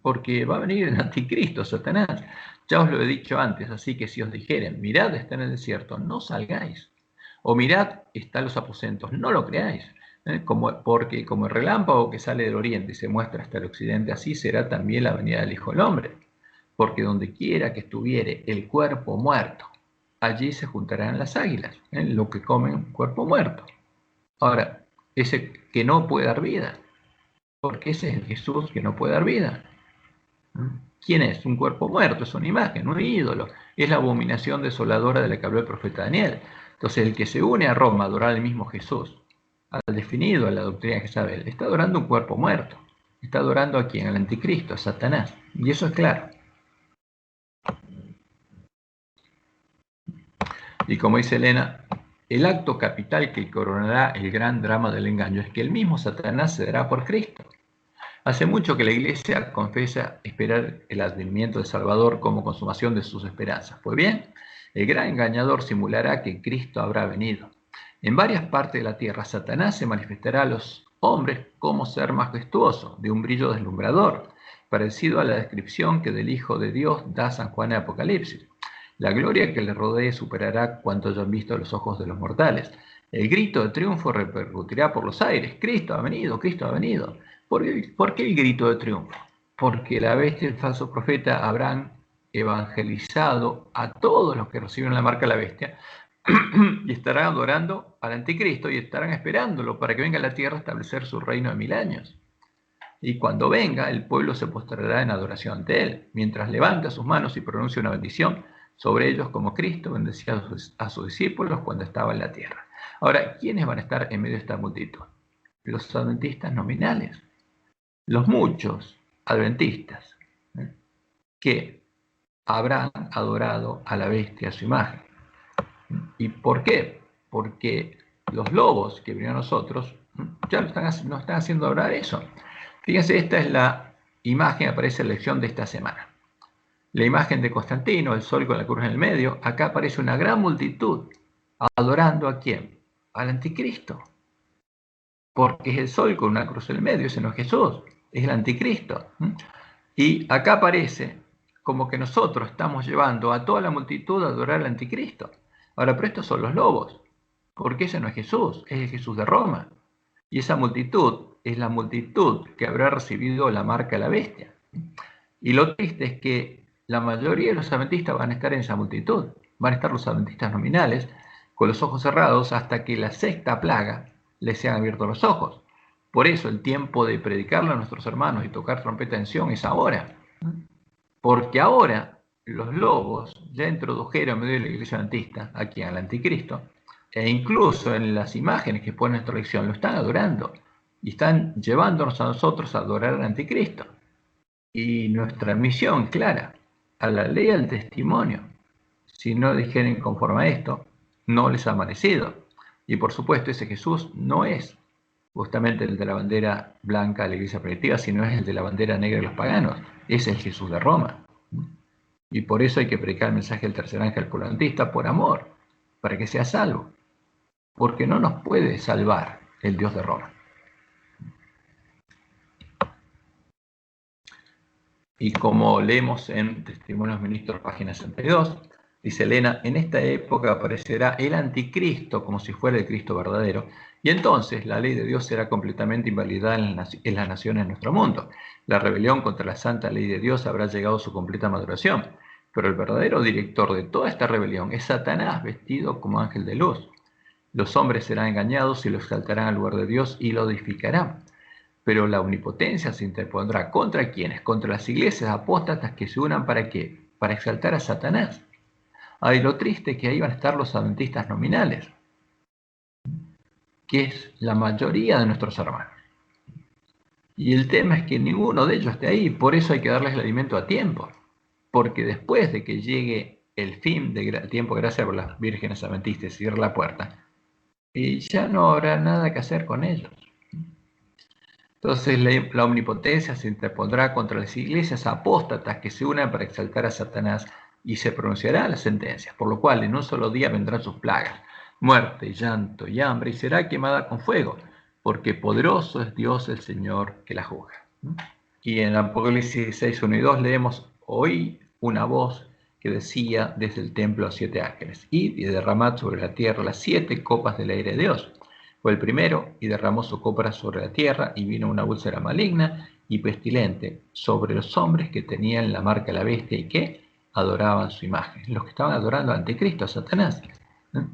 porque va a venir el anticristo, Satanás. Ya os lo he dicho antes, así que si os dijeren, mirad, está en el desierto, no salgáis. O mirad, están los aposentos, no lo creáis. Porque como el relámpago que sale del oriente y se muestra hasta el occidente, así será también la venida del Hijo del Hombre. Porque donde quiera que estuviere el cuerpo muerto, allí se juntarán las águilas, lo que comen cuerpo muerto. Ahora, ese que no puede dar vida, porque ese es el Jesús que no puede dar vida. ¿Quién es? Un cuerpo muerto, es una imagen, un ídolo. Es la abominación desoladora de la que habló el profeta Daniel. Entonces, el que se une a Roma a adorar al mismo Jesús, al definido, a la doctrina de Jezabel, está adorando un cuerpo muerto. Está adorando a quién? Al anticristo, a Satanás. Y eso es claro. Y como dice Elena, el acto capital que coronará el gran drama del engaño es que el mismo Satanás se dará por Cristo. Hace mucho que la Iglesia confiesa esperar el advenimiento del Salvador como consumación de sus esperanzas. Pues bien, el gran engañador simulará que Cristo habrá venido. En varias partes de la tierra, Satanás se manifestará a los hombres como ser majestuoso, de un brillo deslumbrador, parecido a la descripción que del Hijo de Dios da San Juan en Apocalipsis. La gloria que le rodee superará cuanto hayan visto los ojos de los mortales. El grito de triunfo repercutirá por los aires. Cristo ha venido, Cristo ha venido. ¿Por qué el grito de triunfo? Porque la bestia y el falso profeta habrán evangelizado a todos los que reciben la marca de la bestia y estarán adorando al anticristo y estarán esperándolo para que venga a la tierra a establecer su reino de 1000 años. Y cuando venga, el pueblo se postrará en adoración ante él, mientras levanta sus manos y pronuncia una bendición sobre ellos como Cristo bendecía a sus discípulos cuando estaba en la tierra. Ahora, ¿quiénes van a estar en medio de esta multitud? Los adventistas nominales, los muchos adventistas que habrán adorado a la bestia a su imagen. ¿Y por qué? Porque los lobos que vinieron a nosotros ya nos están haciendo adorar eso. Fíjense, esta es la imagen, aparece en la lección de esta semana. La imagen de Constantino, el sol con la cruz en el medio. Acá aparece una gran multitud adorando ¿a quién? Al anticristo. Porque es el sol con una cruz en el medio, ese no es Jesús, es el anticristo. Y acá aparece como que nosotros estamos llevando a toda la multitud a adorar al anticristo. Ahora, pero estos son los lobos, porque ese no es Jesús, es el Jesús de Roma. Y esa multitud es la multitud que habrá recibido la marca de la bestia. Y lo triste es que la mayoría de los adventistas van a estar en esa multitud. Van a estar los adventistas nominales con los ojos cerrados hasta que la sexta plaga les sean abiertos los ojos. Por eso el tiempo de predicarle a nuestros hermanos y tocar trompeta en Sion es ahora. Porque ahora los lobos ya introdujeron en medio de la iglesia adventista aquí al anticristo, e incluso en las imágenes que pone nuestra lección lo están adorando y están llevándonos a nosotros a adorar al anticristo. Y nuestra misión clara, a la ley del testimonio, si no dijeren conforme a esto, no les ha amanecido. Y por supuesto ese Jesús no es justamente el de la bandera blanca de la iglesia primitiva, sino es el de la bandera negra de los paganos. Es el Jesús de Roma. Y por eso hay que predicar el mensaje del tercer ángel polantista por amor, para que sea salvo. Porque no nos puede salvar el Dios de Roma. Y como leemos en Testimonios Ministros, página 62, dice Elena, en esta época aparecerá el anticristo como si fuera el Cristo verdadero, y entonces la ley de Dios será completamente invalidada en las naciones de nuestro mundo. La rebelión contra la santa ley de Dios habrá llegado a su completa maduración, pero el verdadero director de toda esta rebelión es Satanás vestido como ángel de luz. Los hombres serán engañados y lo exaltarán al lugar de Dios y lo edificarán. Pero la omnipotencia se interpondrá contra quienes, contra las iglesias apóstatas que se unan para qué, para exaltar a Satanás. Ay, lo triste es que ahí van a estar los adventistas nominales, que es la mayoría de nuestros hermanos. Y el tema es que ninguno de ellos esté ahí, por eso hay que darles el alimento a tiempo, porque después de que llegue el fin del tiempo, gracias por las vírgenes adventistas, cierra la puerta, y ya no habrá nada que hacer con ellos. Entonces la omnipotencia se interpondrá contra las iglesias apóstatas que se unan para exaltar a Satanás y se pronunciarán las sentencias, por lo cual en un solo día vendrán sus plagas, muerte, llanto y hambre, y será quemada con fuego, porque poderoso es Dios el Señor que la juzga. Y en Apocalipsis 6, 1 y 2 leemos: oí una voz que decía desde el templo a 7 ángeles: id y derramad sobre la tierra las 7 copas del aire de Dios. Fue el primero y derramó su copa sobre la tierra, y vino una úlcera maligna y pestilente sobre los hombres que tenían la marca de la bestia y que adoraban su imagen. Los que estaban adorando al anticristo, a Satanás.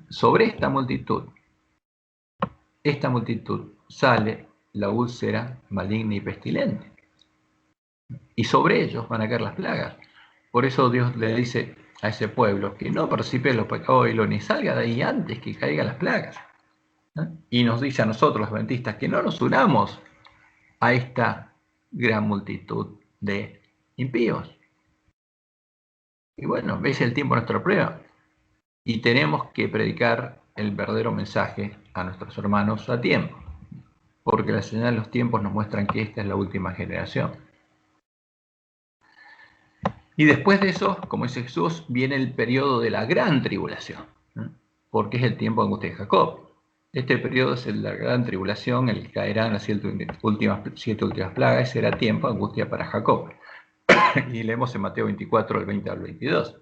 Sobre esta multitud sale la úlcera maligna y pestilente. Y sobre ellos van a caer las plagas. Por eso Dios le dice a ese pueblo que no participe de los pecados y ni salga de ahí antes que caigan las plagas. Y nos dice a nosotros, los adventistas, que no nos unamos a esta gran multitud de impíos. Y bueno, es el tiempo de nuestra prueba. Y tenemos que predicar el verdadero mensaje a nuestros hermanos a tiempo. Porque las señales de los tiempos nos muestran que esta es la última generación. Y después de eso, como dice Jesús, viene el periodo de la gran tribulación, porque es el tiempo de angustia de Jacob. Este periodo es el de la gran tribulación, el que caerán las 7 últimas plagas, y será tiempo de angustia para Jacob. Y leemos en Mateo 24, del 20 al 22.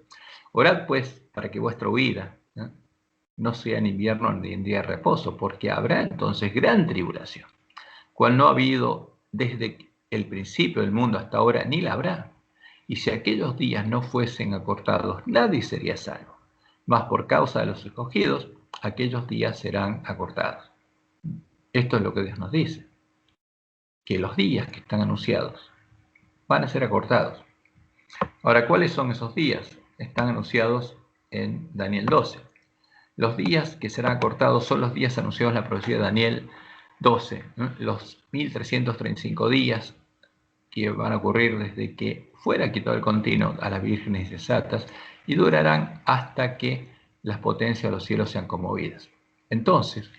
Orad pues para que vuestra huida no sea en invierno ni en día de reposo, porque habrá entonces gran tribulación, cual no ha habido desde el principio del mundo hasta ahora, ni la habrá. Y si aquellos días no fuesen acortados, nadie sería salvo. Mas por causa de los escogidos, aquellos días serán acortados. Esto es lo que Dios nos dice, que los días que están anunciados van a ser acortados. Ahora, ¿cuáles son esos días? Están anunciados en Daniel 12. Los días que serán acortados son los días anunciados en la profecía de Daniel 12, los 1335 días que van a ocurrir desde que fuera quitado el continuo a las vírgenes insensatas y durarán hasta que las potencias de los cielos sean conmovidas. Entonces,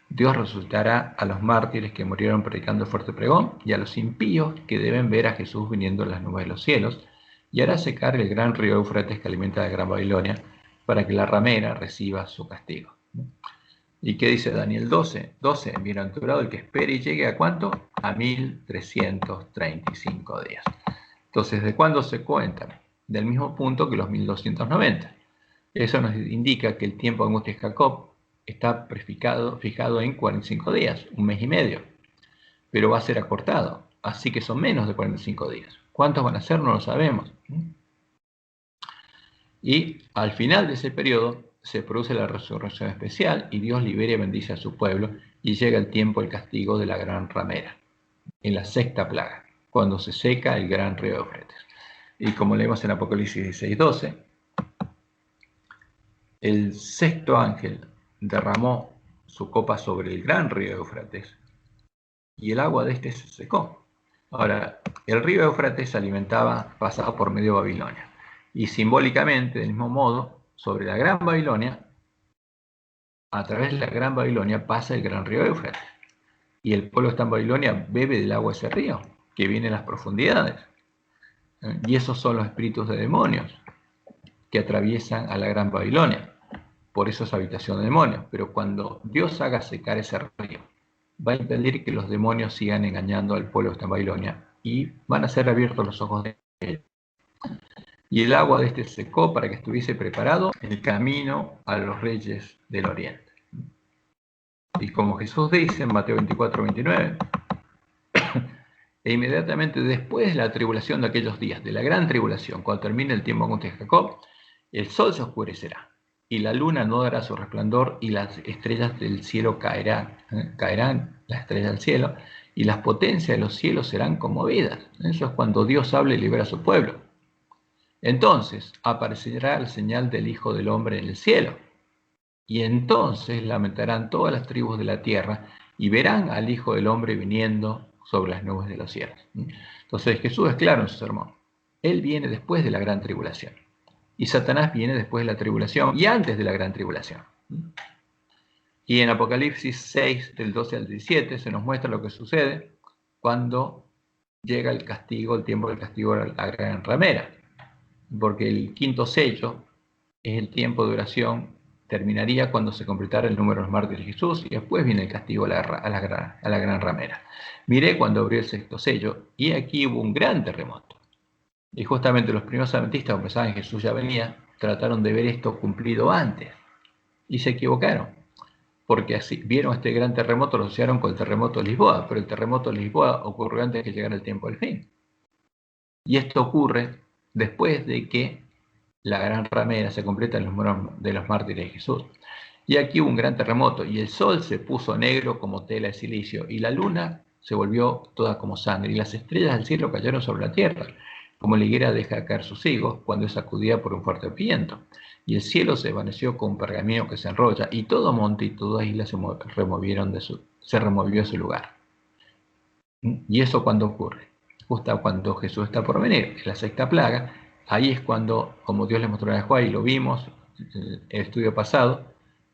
Dios resucitará a los mártires que murieron predicando el fuerte pregón y a los impíos que deben ver a Jesús viniendo en las nubes de los cielos, y hará secar el gran río Éufrates que alimenta la gran Babilonia, para que la ramera reciba su castigo. ¿Y qué dice Daniel 12? 12, bienaventurado el que espere y llegue a ¿cuánto? A 1335 días. Entonces, ¿de cuándo se cuentan? Del mismo punto que los 1290. Eso nos indica que el tiempo de angustia de Jacob está fijado en 45 días, un mes y medio, pero va a ser acortado, así que son menos de 45 días. ¿Cuántos van a ser? No lo sabemos. Y al final de ese periodo se produce la resurrección especial y Dios libera y bendice a su pueblo, y llega el tiempo del castigo de la gran ramera, en la 6ª plaga, cuando se seca el gran río Éufrates. Y como leemos en Apocalipsis 16:12, el 6º ángel derramó su copa sobre el gran río Éufrates y el agua de este se secó. Ahora, el río Éufrates se alimentaba, pasaba por medio de Babilonia. Y simbólicamente, del mismo modo, sobre la Gran Babilonia, a través de la Gran Babilonia pasa el gran río Éufrates. Y el pueblo que está en Babilonia bebe del agua de ese río, que viene en las profundidades. Y esos son los espíritus de demonios que atraviesan a la Gran Babilonia. Por eso es habitación de demonios. Pero cuando Dios haga secar ese río, va a impedir que los demonios sigan engañando al pueblo que está en Babilonia, y van a ser abiertos los ojos de ellos. Y el agua de este secó para que estuviese preparado el camino a los reyes del oriente. Y como Jesús dice en Mateo 24:29, e inmediatamente después de la tribulación de aquellos días, de la gran tribulación, cuando termine el tiempo de angustia de Jacob, el sol se oscurecerá, y la luna no dará su resplandor, y las estrellas del cielo caerán las estrellas del cielo, y las potencias de los cielos serán conmovidas. Eso es cuando Dios habla y libera a su pueblo. Entonces aparecerá la señal del Hijo del Hombre en el cielo, y entonces lamentarán todas las tribus de la tierra, y verán al Hijo del Hombre viniendo sobre las nubes de los cielos. Entonces Jesús es claro en su sermón. Él viene después de la gran tribulación, y Satanás viene después de la tribulación y antes de la gran tribulación. Y en Apocalipsis 6, del 12 al 17, se nos muestra lo que sucede cuando llega el castigo, el tiempo del castigo a la gran ramera. porque el quinto sello es el tiempo de duración, terminaría cuando se completara el número de los mártires de Jesús, y después viene el castigo a la gran ramera. Miré cuando abrió el sexto sello, y aquí hubo un gran terremoto. Y justamente los primeros adventistas, como pensaban que Jesús ya venía, trataron de ver esto cumplido antes, y se equivocaron, porque así vieron este gran terremoto, lo asociaron con el terremoto de Lisboa, pero el terremoto de Lisboa ocurrió antes de que llegara el tiempo del fin. Y esto ocurre después de que la gran ramera se completa en los números de los mártires de Jesús. Y aquí hubo un gran terremoto, y el sol se puso negro como tela de silicio, y la luna se volvió toda como sangre, y las estrellas del cielo cayeron sobre la tierra, como la higuera deja caer sus higos cuando es sacudida por un fuerte viento. Y el cielo se desvaneció con un pergamino que se enrolla, y todo monte y toda isla se removió de su lugar. ¿Y eso cuándo ocurre? Justo cuando Jesús está por venir, en la sexta plaga. Ahí es cuando, como Dios le mostró a Juan, y lo vimos en el estudio pasado,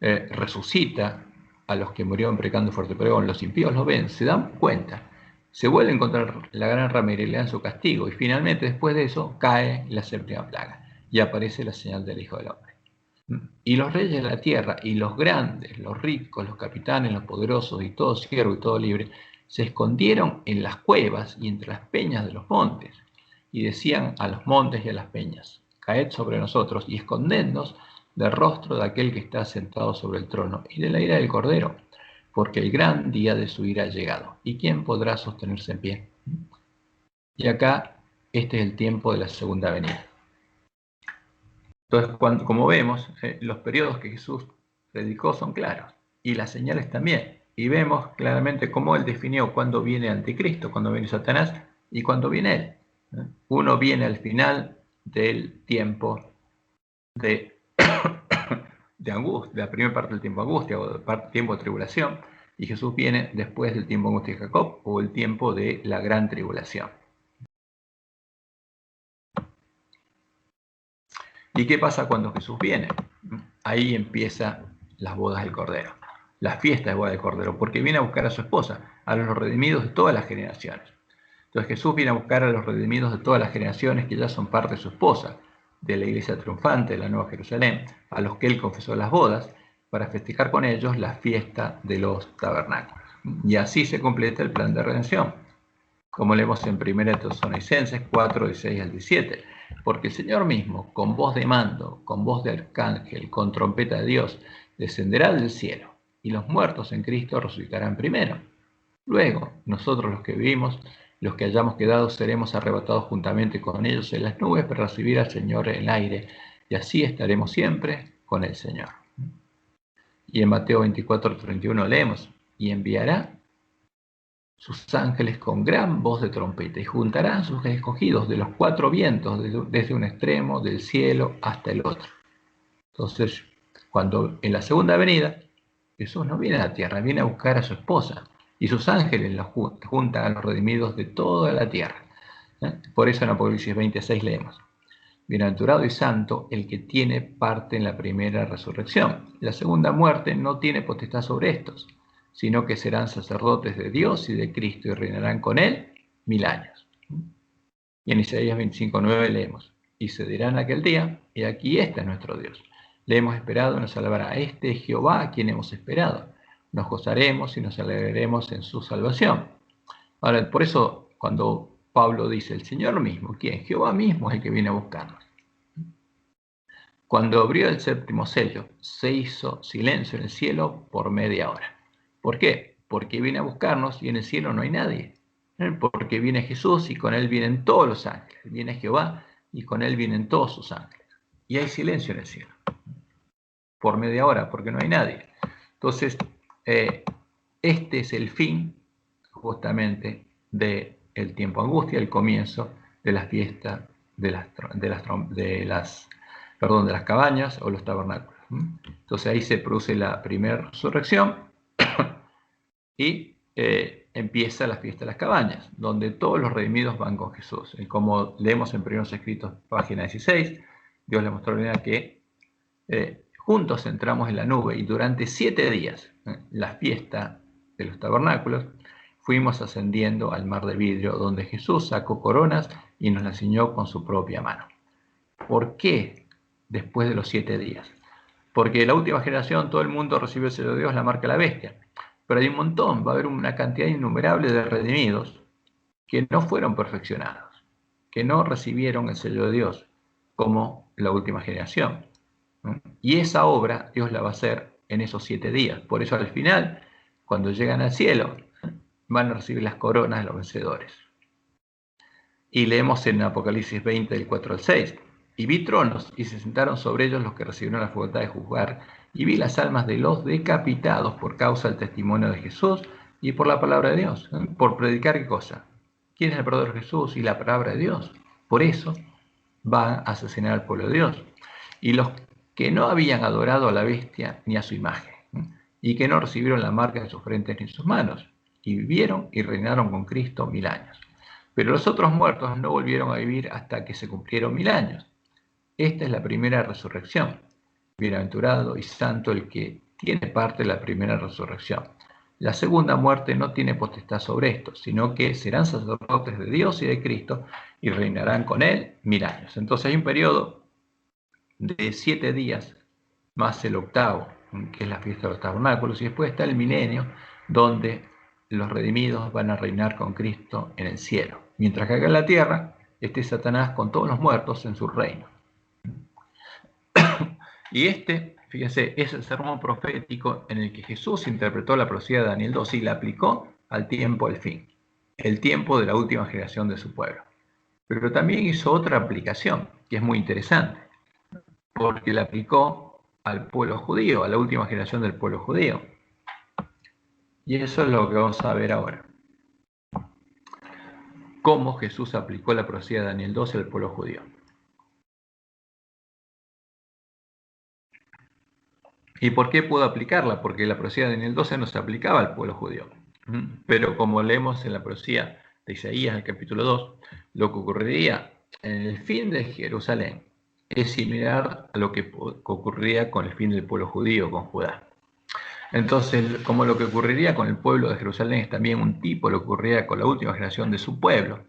resucita a los que murieron predicando fuerte pregón. Los impíos lo ven, se dan cuenta, se vuelven a encontrar la gran ramera y le dan su castigo, y finalmente después de eso cae la séptima plaga y aparece la señal del Hijo del Hombre. Y los reyes de la tierra, y los grandes, los ricos, los capitanes, los poderosos, y todo siervo y todo libre, se escondieron en las cuevas y entre las peñas de los montes, y decían a los montes y a las peñas: caed sobre nosotros y escondednos del rostro de aquel que está sentado sobre el trono y de la ira del Cordero, porque el gran día de su ira ha llegado, y quién podrá sostenerse en pie. Y acá este es el tiempo de la segunda venida. Entonces, como vemos, los periodos que Jesús predicó son claros, y las señales también. Y vemos claramente cómo él definió cuándo viene Anticristo, cuándo viene Satanás y cuándo viene él. Uno viene al final del tiempo de, de angustia, de la primera parte del tiempo de angustia o del tiempo de tribulación, y Jesús viene después del tiempo de angustia de Jacob, o el tiempo de la gran tribulación. ¿Y qué pasa cuando Jesús viene? Ahí empiezan las bodas del Cordero, las fiestas de bodas del Cordero, porque viene a buscar a su esposa, a los redimidos de todas las generaciones. Entonces Jesús viene a buscar a los redimidos de todas las generaciones que ya son parte de su esposa, de la iglesia triunfante de la Nueva Jerusalén, a los que él confesó las bodas, para festejar con ellos la fiesta de los tabernáculos. Y así se completa el plan de redención, como leemos en 1 Tesalonicenses 4, 16 al 17. Porque el Señor mismo, con voz de mando, con voz de arcángel, con trompeta de Dios, descenderá del cielo, y los muertos en Cristo resucitarán primero. Luego, nosotros los que vivimos, los que hayamos quedado, seremos arrebatados juntamente con ellos en las nubes para recibir al Señor en el aire, y así estaremos siempre con el Señor. Y en Mateo 24, 31 leemos: y enviará sus ángeles con gran voz de trompeta, y juntarán sus escogidos de los cuatro vientos, desde un extremo del cielo hasta el otro. Entonces, cuando en la segunda venida, Jesús no viene a la tierra, viene a buscar a su esposa, y sus ángeles los juntan a los redimidos de toda la tierra. Por eso en Apocalipsis 26 leemos: bienaventurado y santo el que tiene parte en la primera resurrección. La segunda muerte no tiene potestad sobre estos, sino que serán sacerdotes de Dios y de Cristo, y reinarán con él 1000 años. Y en Isaías 25:9 leemos: y se dirán aquel día, y aquí está nuestro Dios. Le hemos esperado y nos salvará. Este es Jehová a quien hemos esperado. Nos gozaremos y nos alegraremos en su salvación. Ahora, por eso cuando Pablo dice el Señor mismo, ¿quién? Jehová mismo es el que viene a buscarnos. Cuando abrió el séptimo sello, se hizo silencio en el cielo por media hora. ¿Por qué? Porque viene a buscarnos y en el cielo no hay nadie. Porque viene Jesús y con él vienen todos los ángeles. Viene Jehová y con él vienen todos sus ángeles. Y hay silencio en el cielo. Por media hora, porque no hay nadie. Entonces, este es el fin, justamente, del tiempo de angustia, el comienzo de las fiestas de las cabañas o los tabernáculos. Entonces ahí se produce la primera resurrección y empieza la fiesta de las cabañas, donde todos los redimidos van con Jesús. Y como leemos en Primeros Escritos, página 16, Dios le mostró que juntos entramos en la nube, y durante 7 días, la fiesta de los tabernáculos, fuimos ascendiendo al mar de vidrio, donde Jesús sacó coronas y nos las ciñó con su propia mano. ¿Por qué después de los 7 días? Porque la última generación, todo el mundo recibió el sello de Dios, la marca de la bestia. Pero hay un montón, va a haber una cantidad innumerable de redimidos que no fueron perfeccionados, que no recibieron el sello de Dios como la última generación. Y esa obra Dios la va a hacer en esos 7 días. Por eso al final, cuando llegan al cielo, van a recibir las coronas de los vencedores. Y leemos en Apocalipsis 20, del 4 al 6. Y vi tronos, y se sentaron sobre ellos los que recibieron la facultad de juzgar, y vi las almas de los decapitados por causa del testimonio de Jesús y por la palabra de Dios. ¿Por predicar qué cosa? ¿Quién es el verdadero Jesús y la palabra de Dios? Por eso va a asesinar al pueblo de Dios. Y los que no habían adorado a la bestia ni a su imagen, y que no recibieron la marca en sus frentes ni en sus manos, y vivieron y reinaron con Cristo 1000 años. Pero los otros muertos no volvieron a vivir hasta que se cumplieron 1000 años. Esta es la primera resurrección. Bienaventurado y santo el que tiene parte de la primera resurrección. La segunda muerte no tiene potestad sobre esto, sino que serán sacerdotes de Dios y de Cristo y reinarán con él 1000 años. Entonces hay un periodo de 7 días más el octavo, que es la fiesta de los tabernáculos, y después está el milenio, donde los redimidos van a reinar con Cristo en el cielo, mientras que acá en la tierra esté Satanás con todos los muertos en su reino. Y fíjense, es el sermón profético en el que Jesús interpretó la profecía de Daniel 2 y la aplicó al tiempo del fin, el tiempo de la última generación de su pueblo. Pero también hizo otra aplicación, que es muy interesante, porque la aplicó al pueblo judío, a la última generación del pueblo judío. Y eso es lo que vamos a ver ahora. Cómo Jesús aplicó la profecía de Daniel 12 al pueblo judío. ¿Y por qué pudo aplicarla? Porque la profecía de Daniel 12 no se aplicaba al pueblo judío. Pero como leemos en la profecía de Isaías, en el capítulo 2, lo que ocurriría en el fin de Jerusalén es similar a lo que ocurriría con el fin del pueblo judío, con Judá. Entonces, como lo que ocurriría con el pueblo de Jerusalén es también un tipo, lo que ocurriría con la última generación de su pueblo,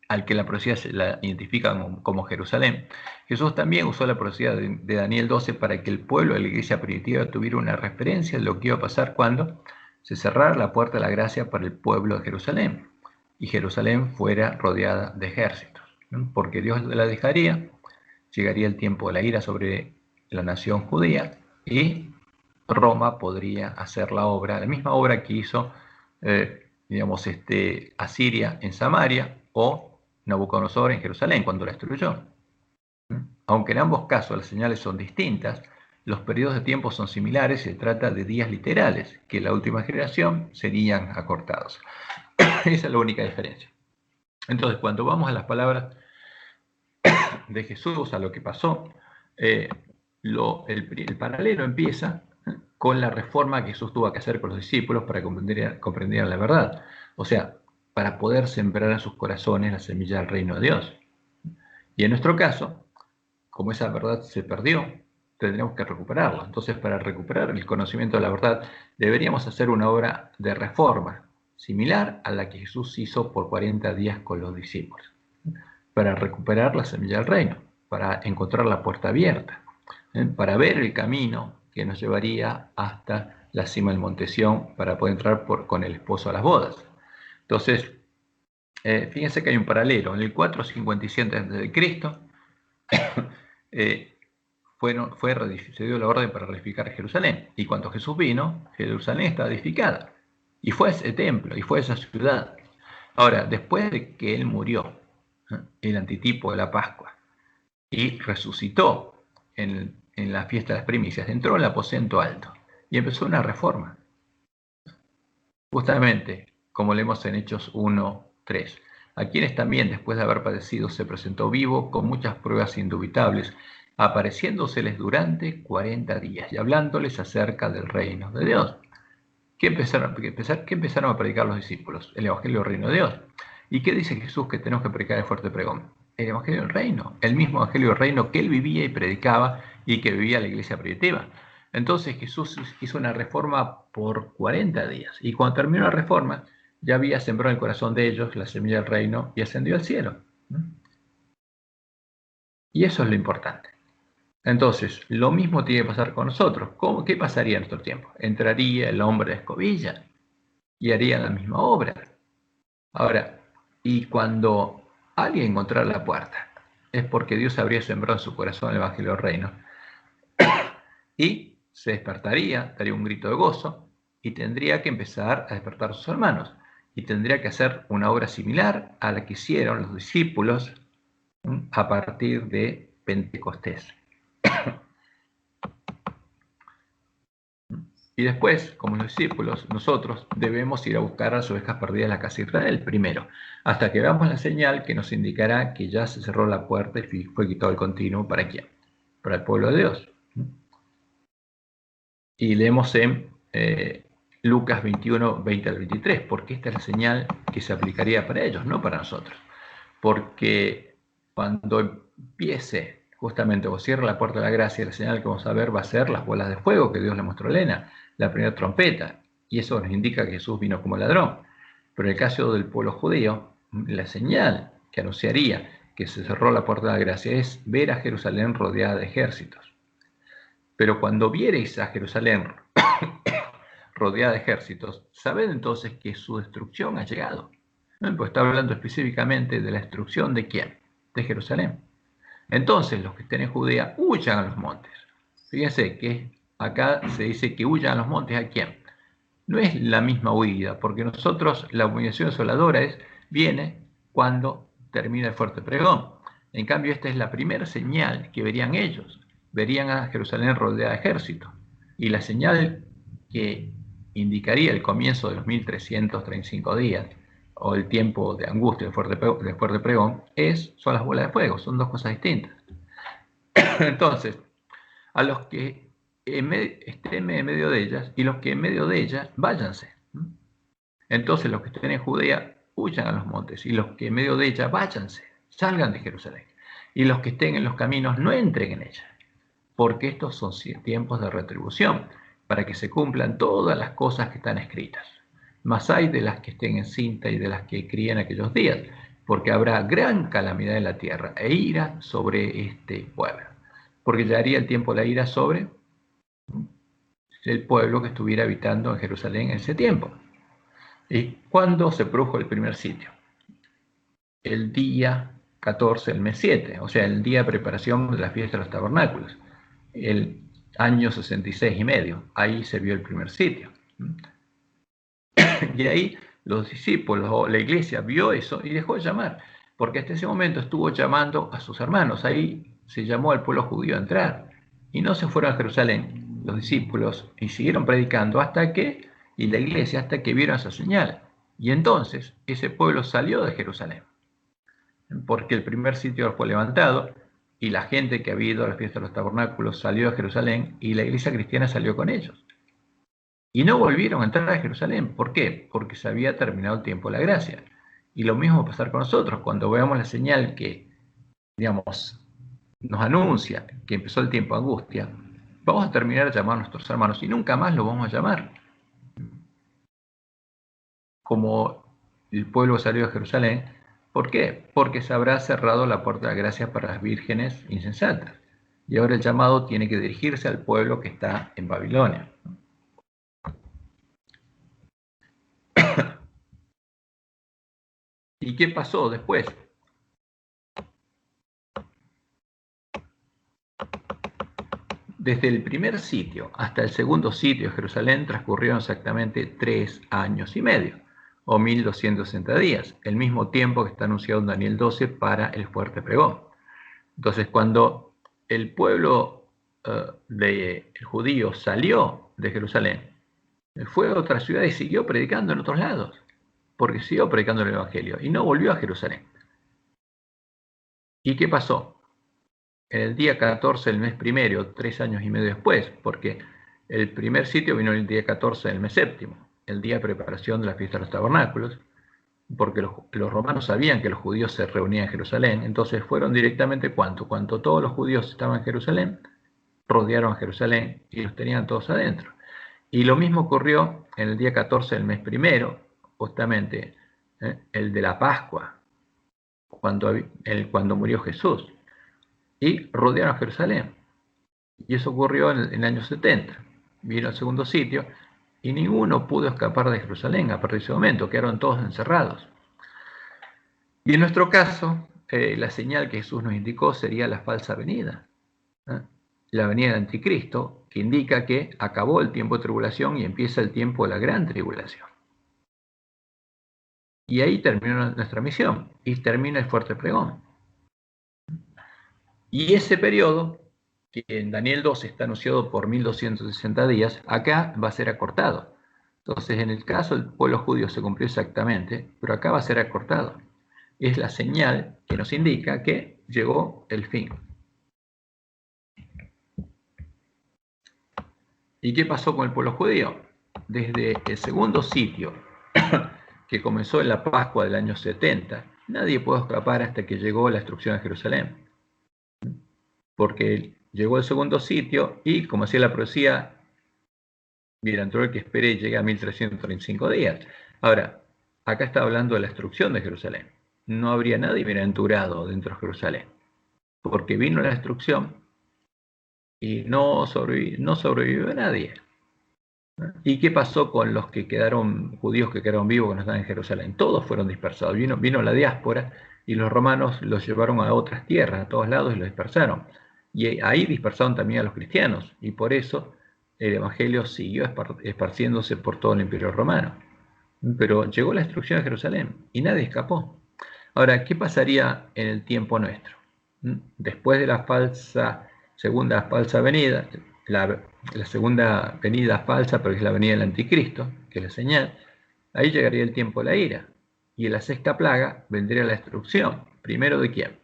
al que la profecía se la identifica como Jerusalén. Jesús también usó la profecía de Daniel 12 para que el pueblo de la iglesia primitiva tuviera una referencia de lo que iba a pasar cuando se cerrara la puerta de la gracia para el pueblo de Jerusalén y Jerusalén fuera rodeada de ejércitos, ¿no? Porque Dios la dejaría, llegaría el tiempo de la ira sobre la nación judía y Roma podría hacer la obra, la misma obra que hizo Asiria en Samaria o Nabucodonosor en Jerusalén cuando la destruyó. Aunque en ambos casos las señales son distintas, los periodos de tiempo son similares y se trata de días literales, que en la última generación serían acortados. Esa es la única diferencia. Entonces, cuando vamos a las palabras de Jesús, a lo que pasó, el paralelo empieza con la reforma que Jesús tuvo que hacer con los discípulos para que comprendieran la verdad. O sea, para poder sembrar en sus corazones la semilla del reino de Dios. Y en nuestro caso, como esa verdad se perdió, tendremos que recuperarla. Entonces, para recuperar el conocimiento de la verdad, deberíamos hacer una obra de reforma, similar a la que Jesús hizo por 40 días con los discípulos, para recuperar la semilla del reino, para encontrar la puerta abierta, para ver el camino que nos llevaría hasta la cima del monte Sión para poder entrar con el esposo a las bodas. Entonces, fíjense que hay un paralelo. En el 457 a.C., se dio la orden para reedificar Jerusalén. Y cuando Jesús vino, Jerusalén estaba edificada. Y fue ese templo, y fue esa ciudad. Ahora, después de que Él murió, el antitipo de la Pascua, y resucitó en la fiesta de las primicias, entró al aposento alto y empezó una reforma. Justamente, como leemos en Hechos 1:3, a quienes también después de haber padecido se presentó vivo con muchas pruebas indubitables, apareciéndoseles durante 40 días y hablándoles acerca del reino de Dios. ¿Qué empezaron a predicar los discípulos? El Evangelio del Reino de Dios. ¿Y qué dice Jesús que tenemos que predicar el fuerte pregón? El Evangelio del Reino, el mismo Evangelio del Reino que él vivía y predicaba y que vivía la iglesia primitiva. Entonces Jesús hizo una reforma por 40 días y cuando terminó la reforma ya había sembrado en el corazón de ellos la semilla del reino y ascendió al cielo. Y eso es lo importante. Entonces, lo mismo tiene que pasar con nosotros. ¿Qué pasaría en nuestro tiempo? Entraría el hombre de escobilla y haría la misma obra. Ahora, y cuando alguien encontrara la puerta, es porque Dios habría sembrado en su corazón el Evangelio del Reino. Y se despertaría, daría un grito de gozo y tendría que empezar a despertar a sus hermanos. Y tendría que hacer una obra similar a la que hicieron los discípulos a partir de Pentecostés. Y después, como los discípulos, nosotros debemos ir a buscar a las ovejas perdidas en la casa de Israel primero, hasta que veamos la señal que nos indicará que ya se cerró la puerta y fue quitado el continuo. ¿Para quién? Para el pueblo de Dios. Y leemos en Lucas 21, 20 al 23, porque esta es la señal que se aplicaría para ellos, no para nosotros. Porque cuando empiece justamente o cierre la puerta de la gracia, la señal que vamos a ver va a ser las bolas de fuego que Dios le mostró a Elena, la primera trompeta, y eso nos indica que Jesús vino como ladrón. Pero en el caso del pueblo judío, la señal que anunciaría que se cerró la puerta de la gracia es ver a Jerusalén rodeada de ejércitos. Pero cuando viereis a Jerusalén rodeada de ejércitos, sabed entonces que su destrucción ha llegado. Pues está hablando específicamente de la destrucción de quién, de Jerusalén. Entonces los que estén en Judea huyan a los montes. Fíjense que acá se dice que huyan a los montes. ¿A quién? No es la misma huida, porque nosotros la humillación desoladora viene cuando termina el fuerte pregón. En cambio, esta es la primera señal que verían ellos. Verían a Jerusalén rodeada de ejército. Y la señal que indicaría el comienzo de los 1335 días, o el tiempo de angustia del fuerte pregón, son las bolas de fuego. Son dos cosas distintas. Entonces, a los que estén en medio de ellas, y los que en medio de ellas, váyanse. Entonces los que estén en Judea, huyan a los montes, y los que en medio de ella, váyanse, salgan de Jerusalén. Y los que estén en los caminos, no entren en ella, porque estos son tiempos de retribución, para que se cumplan todas las cosas que están escritas. Mas hay de las que estén en cinta y de las que críen aquellos días, porque habrá gran calamidad en la tierra e ira sobre este pueblo. Porque llegaría el tiempo de la ira sobre el pueblo que estuviera habitando en Jerusalén en ese tiempo. ¿Y cuándo se produjo el primer sitio? El día 14 del mes 7, o sea, el día de preparación de la fiesta de los tabernáculos, el año 66 y medio. Ahí se vio el primer sitio. Y ahí los discípulos o la iglesia vio eso y dejó de llamar, porque hasta ese momento estuvo llamando a sus hermanos. Ahí se llamó al pueblo judío a entrar y no se fueron a Jerusalén los discípulos y siguieron predicando y la iglesia hasta que vieron esa señal. Y entonces ese pueblo salió de Jerusalén, porque el primer sitio fue levantado y la gente que había ido a la fiesta de los tabernáculos salió de Jerusalén y la iglesia cristiana salió con ellos. Y no volvieron a entrar a Jerusalén. ¿Por qué? Porque se había terminado el tiempo de la gracia. Y lo mismo va a pasar con nosotros. Cuando veamos la señal que, digamos, nos anuncia que empezó el tiempo de angustia, vamos a terminar de llamar a nuestros hermanos y nunca más lo vamos a llamar. Como el pueblo salió de Jerusalén. ¿Por qué? Porque se habrá cerrado la puerta de la gracia para las vírgenes insensatas. Y ahora el llamado tiene que dirigirse al pueblo que está en Babilonia. ¿Y qué pasó después? Desde el primer sitio hasta el segundo sitio de Jerusalén transcurrieron exactamente 3 años y medio, o 1260 días, el mismo tiempo que está anunciado en Daniel 12 para el fuerte pregón. Entonces, cuando el pueblo judío salió de Jerusalén, fue a otra ciudad y siguió predicando en otros lados, porque siguió predicando el Evangelio y no volvió a Jerusalén. ¿Y qué pasó? En el día 14 del mes primero, 3 años y medio después, porque el primer sitio vino el día 14 del mes séptimo, el día de preparación de la fiesta de los tabernáculos, porque los romanos sabían que los judíos se reunían en Jerusalén, entonces fueron directamente cuanto todos los judíos estaban en Jerusalén, rodearon a Jerusalén y los tenían todos adentro. Y lo mismo ocurrió en el día 14 del mes primero, justamente el de la Pascua, cuando murió Jesús. y rodearon a Jerusalén. Y eso ocurrió en el año 70. Vino el segundo sitio y ninguno pudo escapar de Jerusalén a partir de ese momento, quedaron todos encerrados. Y en nuestro caso, la señal que Jesús nos indicó sería la falsa venida, la venida del anticristo, que indica que acabó el tiempo de tribulación y empieza el tiempo de la gran tribulación. Y ahí terminó nuestra misión y termina el fuerte pregón. Y ese periodo, que en Daniel 2 está anunciado por 1260 días, acá va a ser acortado. Entonces, en el caso del pueblo judío se cumplió exactamente, pero acá va a ser acortado. Es la señal que nos indica que llegó el fin. ¿Y qué pasó con el pueblo judío? Desde el segundo sitio, que comenzó en la Pascua del año 70, nadie pudo escapar hasta que llegó la destrucción de Jerusalén. Porque llegó el segundo sitio y, como decía la profecía, bienaventurado el que espere y llegue a 1335 días. Ahora, acá está hablando de la destrucción de Jerusalén. No habría nadie bienaventurado dentro de Jerusalén, porque vino la destrucción y no sobrevivió nadie. ¿Y qué pasó con los que quedaron, judíos que quedaron vivos, que no estaban en Jerusalén? Todos fueron dispersados. Vino la diáspora y los romanos los llevaron a otras tierras, a todos lados, y los dispersaron. Y ahí dispersaron también a los cristianos. Y por eso el evangelio siguió esparciéndose por todo el imperio romano. Pero llegó la destrucción de Jerusalén y nadie escapó. Ahora, ¿qué pasaría en el tiempo nuestro? Después de la segunda falsa venida, la segunda venida falsa, pero es la venida del anticristo, que es la señal, ahí llegaría el tiempo de la ira. Y en la sexta plaga vendría la destrucción. ¿Primero de quién?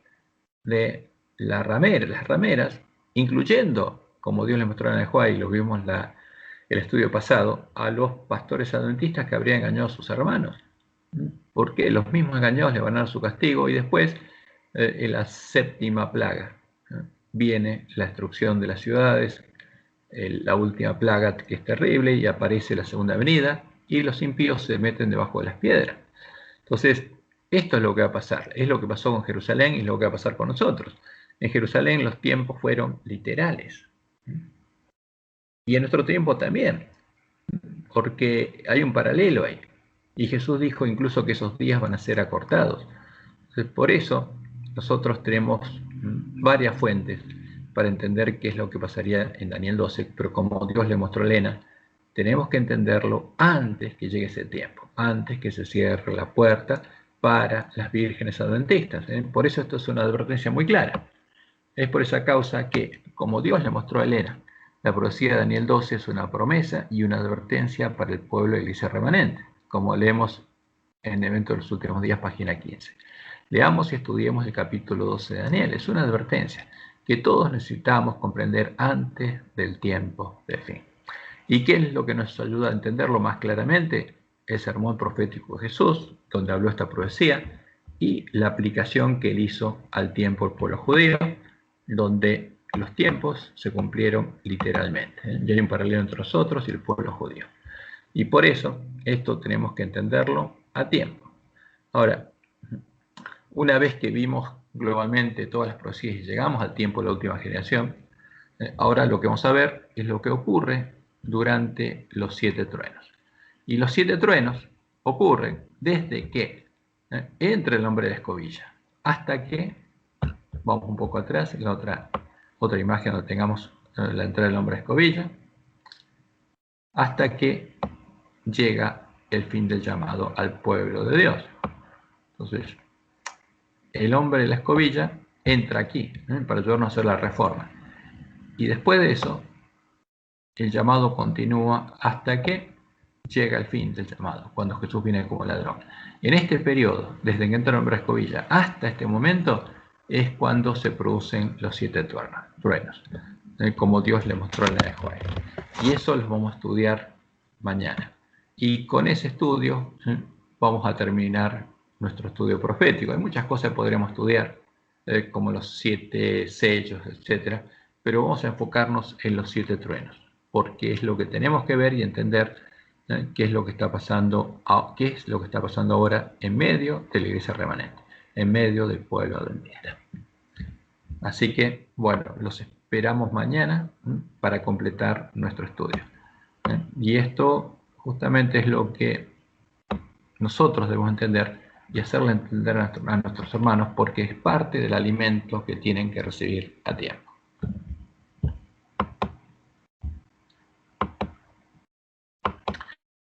De las rameras, incluyendo, como Dios le mostró en el Juan y lo vimos en el estudio pasado, a los pastores adventistas que habrían engañado a sus hermanos. ¿Por qué? Los mismos engañados le van a dar su castigo y después, en la séptima plaga, viene la destrucción de las ciudades, la última plaga que es terrible y aparece la segunda venida y los impíos se meten debajo de las piedras. Entonces, esto es lo que va a pasar, es lo que pasó con Jerusalén y es lo que va a pasar con nosotros. En Jerusalén los tiempos fueron literales. Y en nuestro tiempo también, porque hay un paralelo ahí. Y Jesús dijo incluso que esos días van a ser acortados. Entonces, por eso nosotros tenemos varias fuentes para entender qué es lo que pasaría en Daniel 12, pero como Dios le mostró a Elena, tenemos que entenderlo antes que llegue ese tiempo, antes que se cierre la puerta para las vírgenes adventistas. Por eso esto es una advertencia muy clara. Es por esa causa que, como Dios le mostró a Elena, la profecía de Daniel 12 es una promesa y una advertencia para el pueblo de la iglesia remanente, como leemos en el evento de los últimos días, página 15. Leamos y estudiemos el capítulo 12 de Daniel. Es una advertencia que todos necesitamos comprender antes del tiempo de fin. ¿Y qué es lo que nos ayuda a entenderlo más claramente? El sermón profético de Jesús, donde habló esta profecía, y la aplicación que él hizo al tiempo del pueblo judío, donde los tiempos se cumplieron literalmente. Y hay un paralelo entre nosotros y el pueblo judío. Y por eso esto tenemos que entenderlo a tiempo. Ahora, una vez que vimos globalmente todas las profecías y llegamos al tiempo de la última generación, ahora lo que vamos a ver es lo que ocurre durante los 7 truenos. Y los 7 truenos ocurren desde que entra el hombre de la escobilla hasta que, vamos un poco atrás, en la otra imagen donde tengamos la entrada del hombre de la escobilla, hasta que llega el fin del llamado al pueblo de Dios. Entonces, el hombre de la escobilla entra aquí para ayudarnos a hacer la reforma. Y después de eso, el llamado continúa hasta que llega el fin del llamado, cuando Jesús viene como ladrón. En este periodo, desde que entra el hombre de la escobilla hasta este momento, es cuando se producen los 7 truenos, como Dios le mostró en la Joel. Y eso lo vamos a estudiar mañana. Y con ese estudio vamos a terminar nuestro estudio profético. Hay muchas cosas que podremos estudiar, como los 7 sellos, etc. Pero vamos a enfocarnos en los 7 truenos, porque es lo que tenemos que ver y entender qué es lo que está pasando ahora en medio de la iglesia remanente, en medio del pueblo adventista. Así que, bueno, los esperamos mañana para completar nuestro estudio. Y esto justamente es lo que nosotros debemos entender y hacerle entender a nuestros hermanos, porque es parte del alimento que tienen que recibir a tiempo.